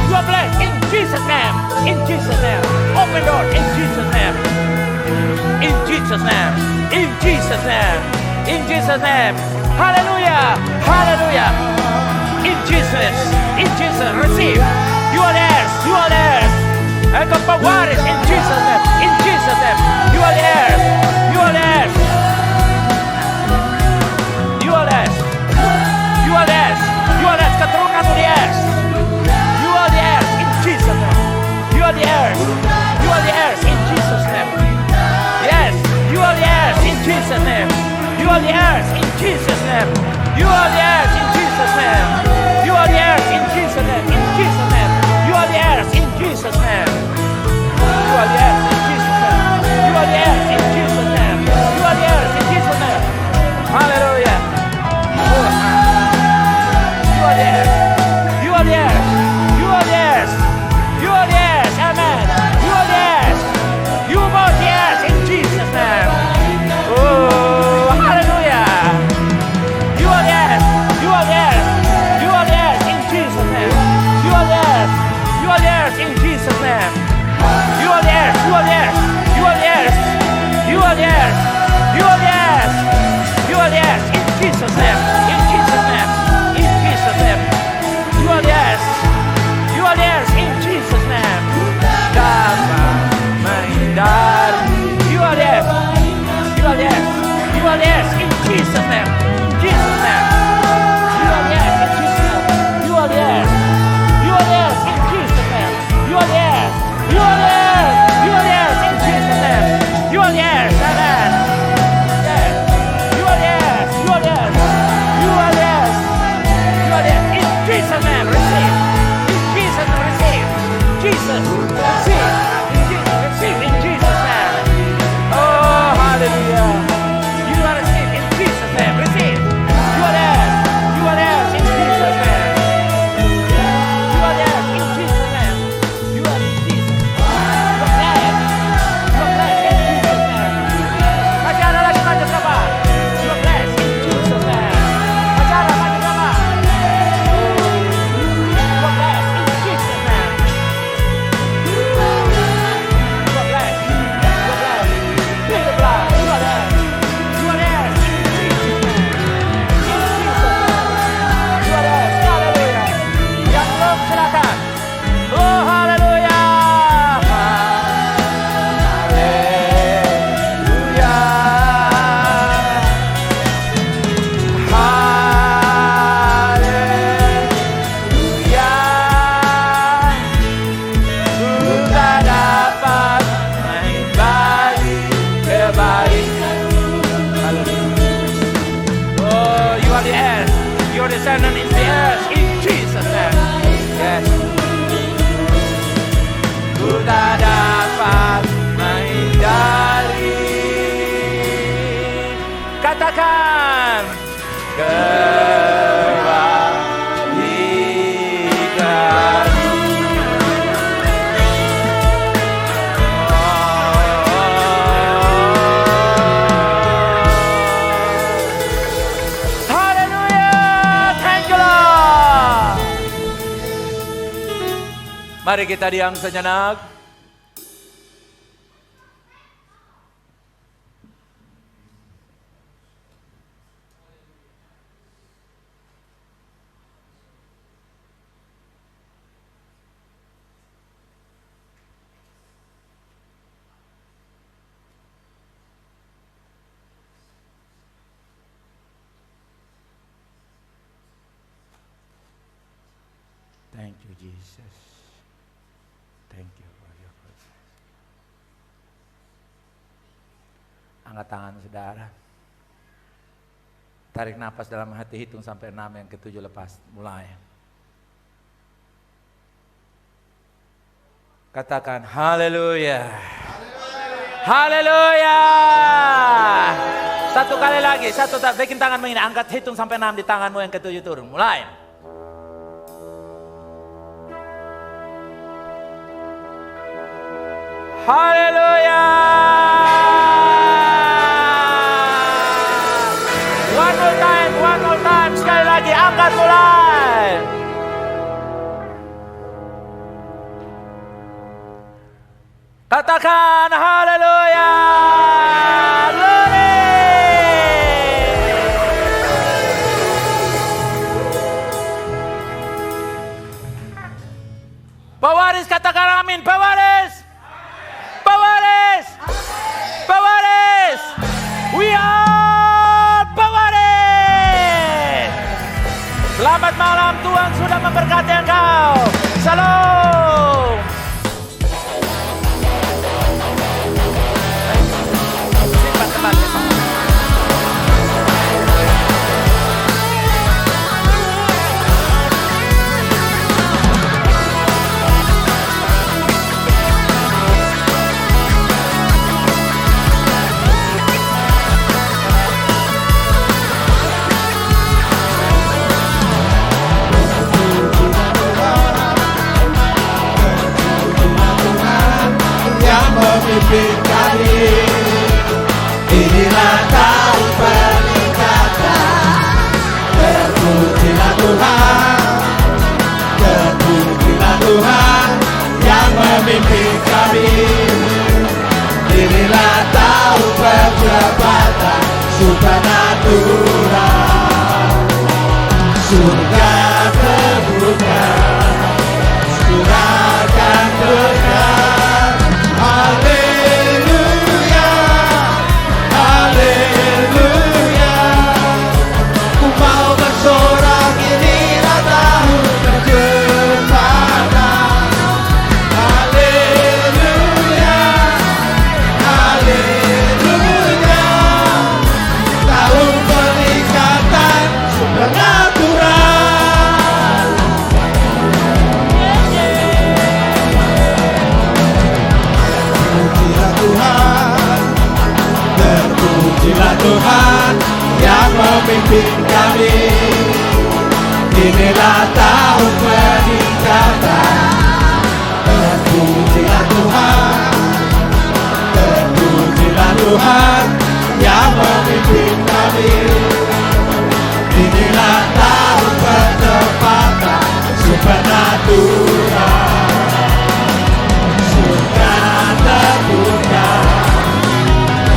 You are blessed in Jesus' name. In Jesus' name. Open door in Jesus' name. In Jesus' name. In Jesus' name. In Jesus' name. Hallelujah. Hallelujah. In Jesus. In Jesus. Receive. You are theirs. You are theirs. Pagwaris in Jesus' name. In Jesus' name. You are theirs. You are theirs. You are theirs. You are theirs. You are theirs. Keturunanmu theirs. You are theirs in Jesus' name. You are theirs. You are theirs in Jesus' name. Yes. You are theirs in Jesus' name. You are theirs in Jesus' name. You are theirs in Jesus' name. You are theirs in Jesus' name. In Jesus' name. You are theirs in Jesus' name. You are theirs in Jesus' name. You are theirs in Jesus' name. You are theirs in Jesus' name. Hallelujah. You are theirs. You are theirs. You are theirs. You are theirs. Amen. You are theirs. You are both theirs in Jesus' name. Oh, hallelujah. You are theirs. You are theirs. You are theirs in Jesus' name. You are theirs. You are theirs in Jesus' name. You are theirs. You are theirs. You are theirs. You are theirs. You are theirs. You are theirs in Jesus' name. In Jesus' name. In Jesus' name. You are theirs. You are theirs in Jesus' name. Dapat menghindari. You are theirs. You are theirs. You are theirs in Jesus' name. In Jesus' name. You are theirs in Jesus' name. You are theirs. You are theirs in Jesus' name. You are theirs. You are theirs. You are theirs in Jesus' name. You are theirs. Amen. Yes. You are theirs. You are theirs. You are theirs. You are theirs. In Jesus' name, receive. In Jesus' name, receive. Jesus, receive. In Jesus, receive. In Jesus' name. Oh, hallelujah. You are received in Jesus' name. Receive. You are theirs. You are theirs in Jesus' name. You are theirs in Jesus' name. You are in Jesus. You are blessed. You are blessed in Jesus' name. Masih ada lagi maju berapa? You are blessed in Jesus' name. Masih ada maju berapa? You are blessed in Jesus' name. You are blessed. You are blessed. Plead the blood. You are theirs. You are theirs in Jesus' name. In Jesus' name. You are theirs. Hallelujah. Yang belum silakan. Oh, haleluya. Haleluya. Haleluya. Sudah dapat mengembali kebaikan. Oh, you are the heirs. Your descendant is the heirs in Jesus' name. Yes. Sudah dapat menghindari. Katakan kebaikan. Haleluya. Thank you, Lord. Mari kita diam sejenak. Thank you, Jesus. Thank you for your presence. Angkat tangan saudara. Tarik nafas dalam hati, hitung sampai 6, yang ke-7 lepas. Mulai. Katakan haleluya. Haleluya. Satu kali lagi, bikin tanganmu ini, angkat, hitung sampai 6 di tanganmu yang ke-7 turun. Mulai. Haleluya. One more time, sekali lagi, angkat mulai. Katakan haleluya. Glory. Pewaris katakan amin. Pewaris. Pewaris. Pewaris. We are pewaris. Selamat malam, Tuhan sudah memberkati engkau. Shalom. Simpan kembali. Memimpin kami, inilah tahun peningkatan. Terpujilah Tuhan, terpujilah Tuhan yang memimpin kami. Inilah tahun percepatan supernatural. Surga terbuka, curahkan berkat. Haleluya, haleluya. Ku mau bersorak, inilah tahun percepatan. Haleluya, haleluya. Tahun peningkatan supernatural. Terpujilah Tuhan yang memimpin kami. Inilah tahun peningkatan. Terpujilah Tuhan, terpujilah Tuhan yang memimpin kami. Inilah tahun percepatan supernatural. Surga terbuka,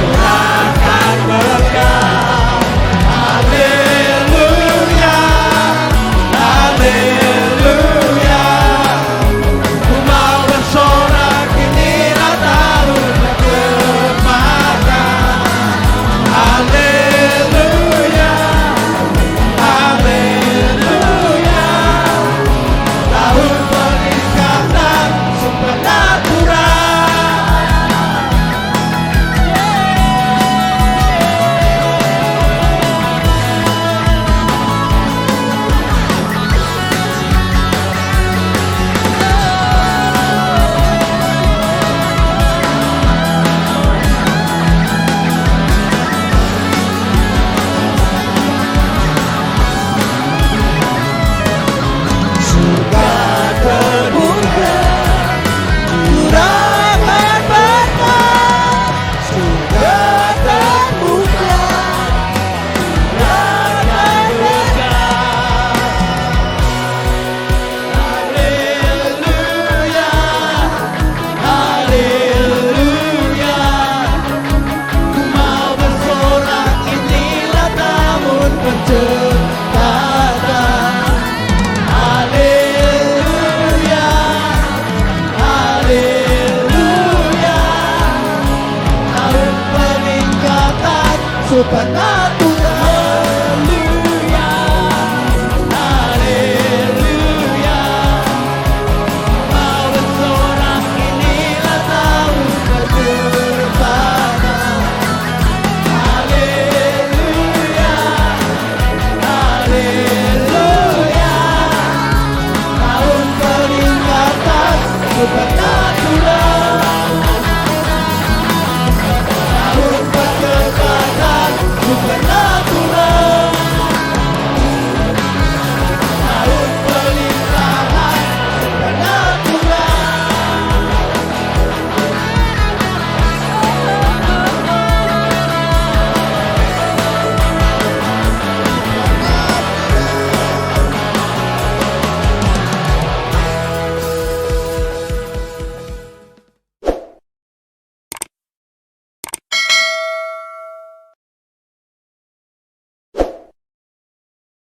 curahkan berkat. Haleluya, haleluya. Ku mau bersorak, inilah tahun percepatan. Haleluya, haleluya. Tahun peningkatan supernatural. Surga terbuka, curahkan berkat. Surga terbuka, curahkan berkat. Haleluya, haleluya. Ku mau bersorak, inilah tahun percepatan. Haleluya, haleluya. Tahun peningkatan supernatural.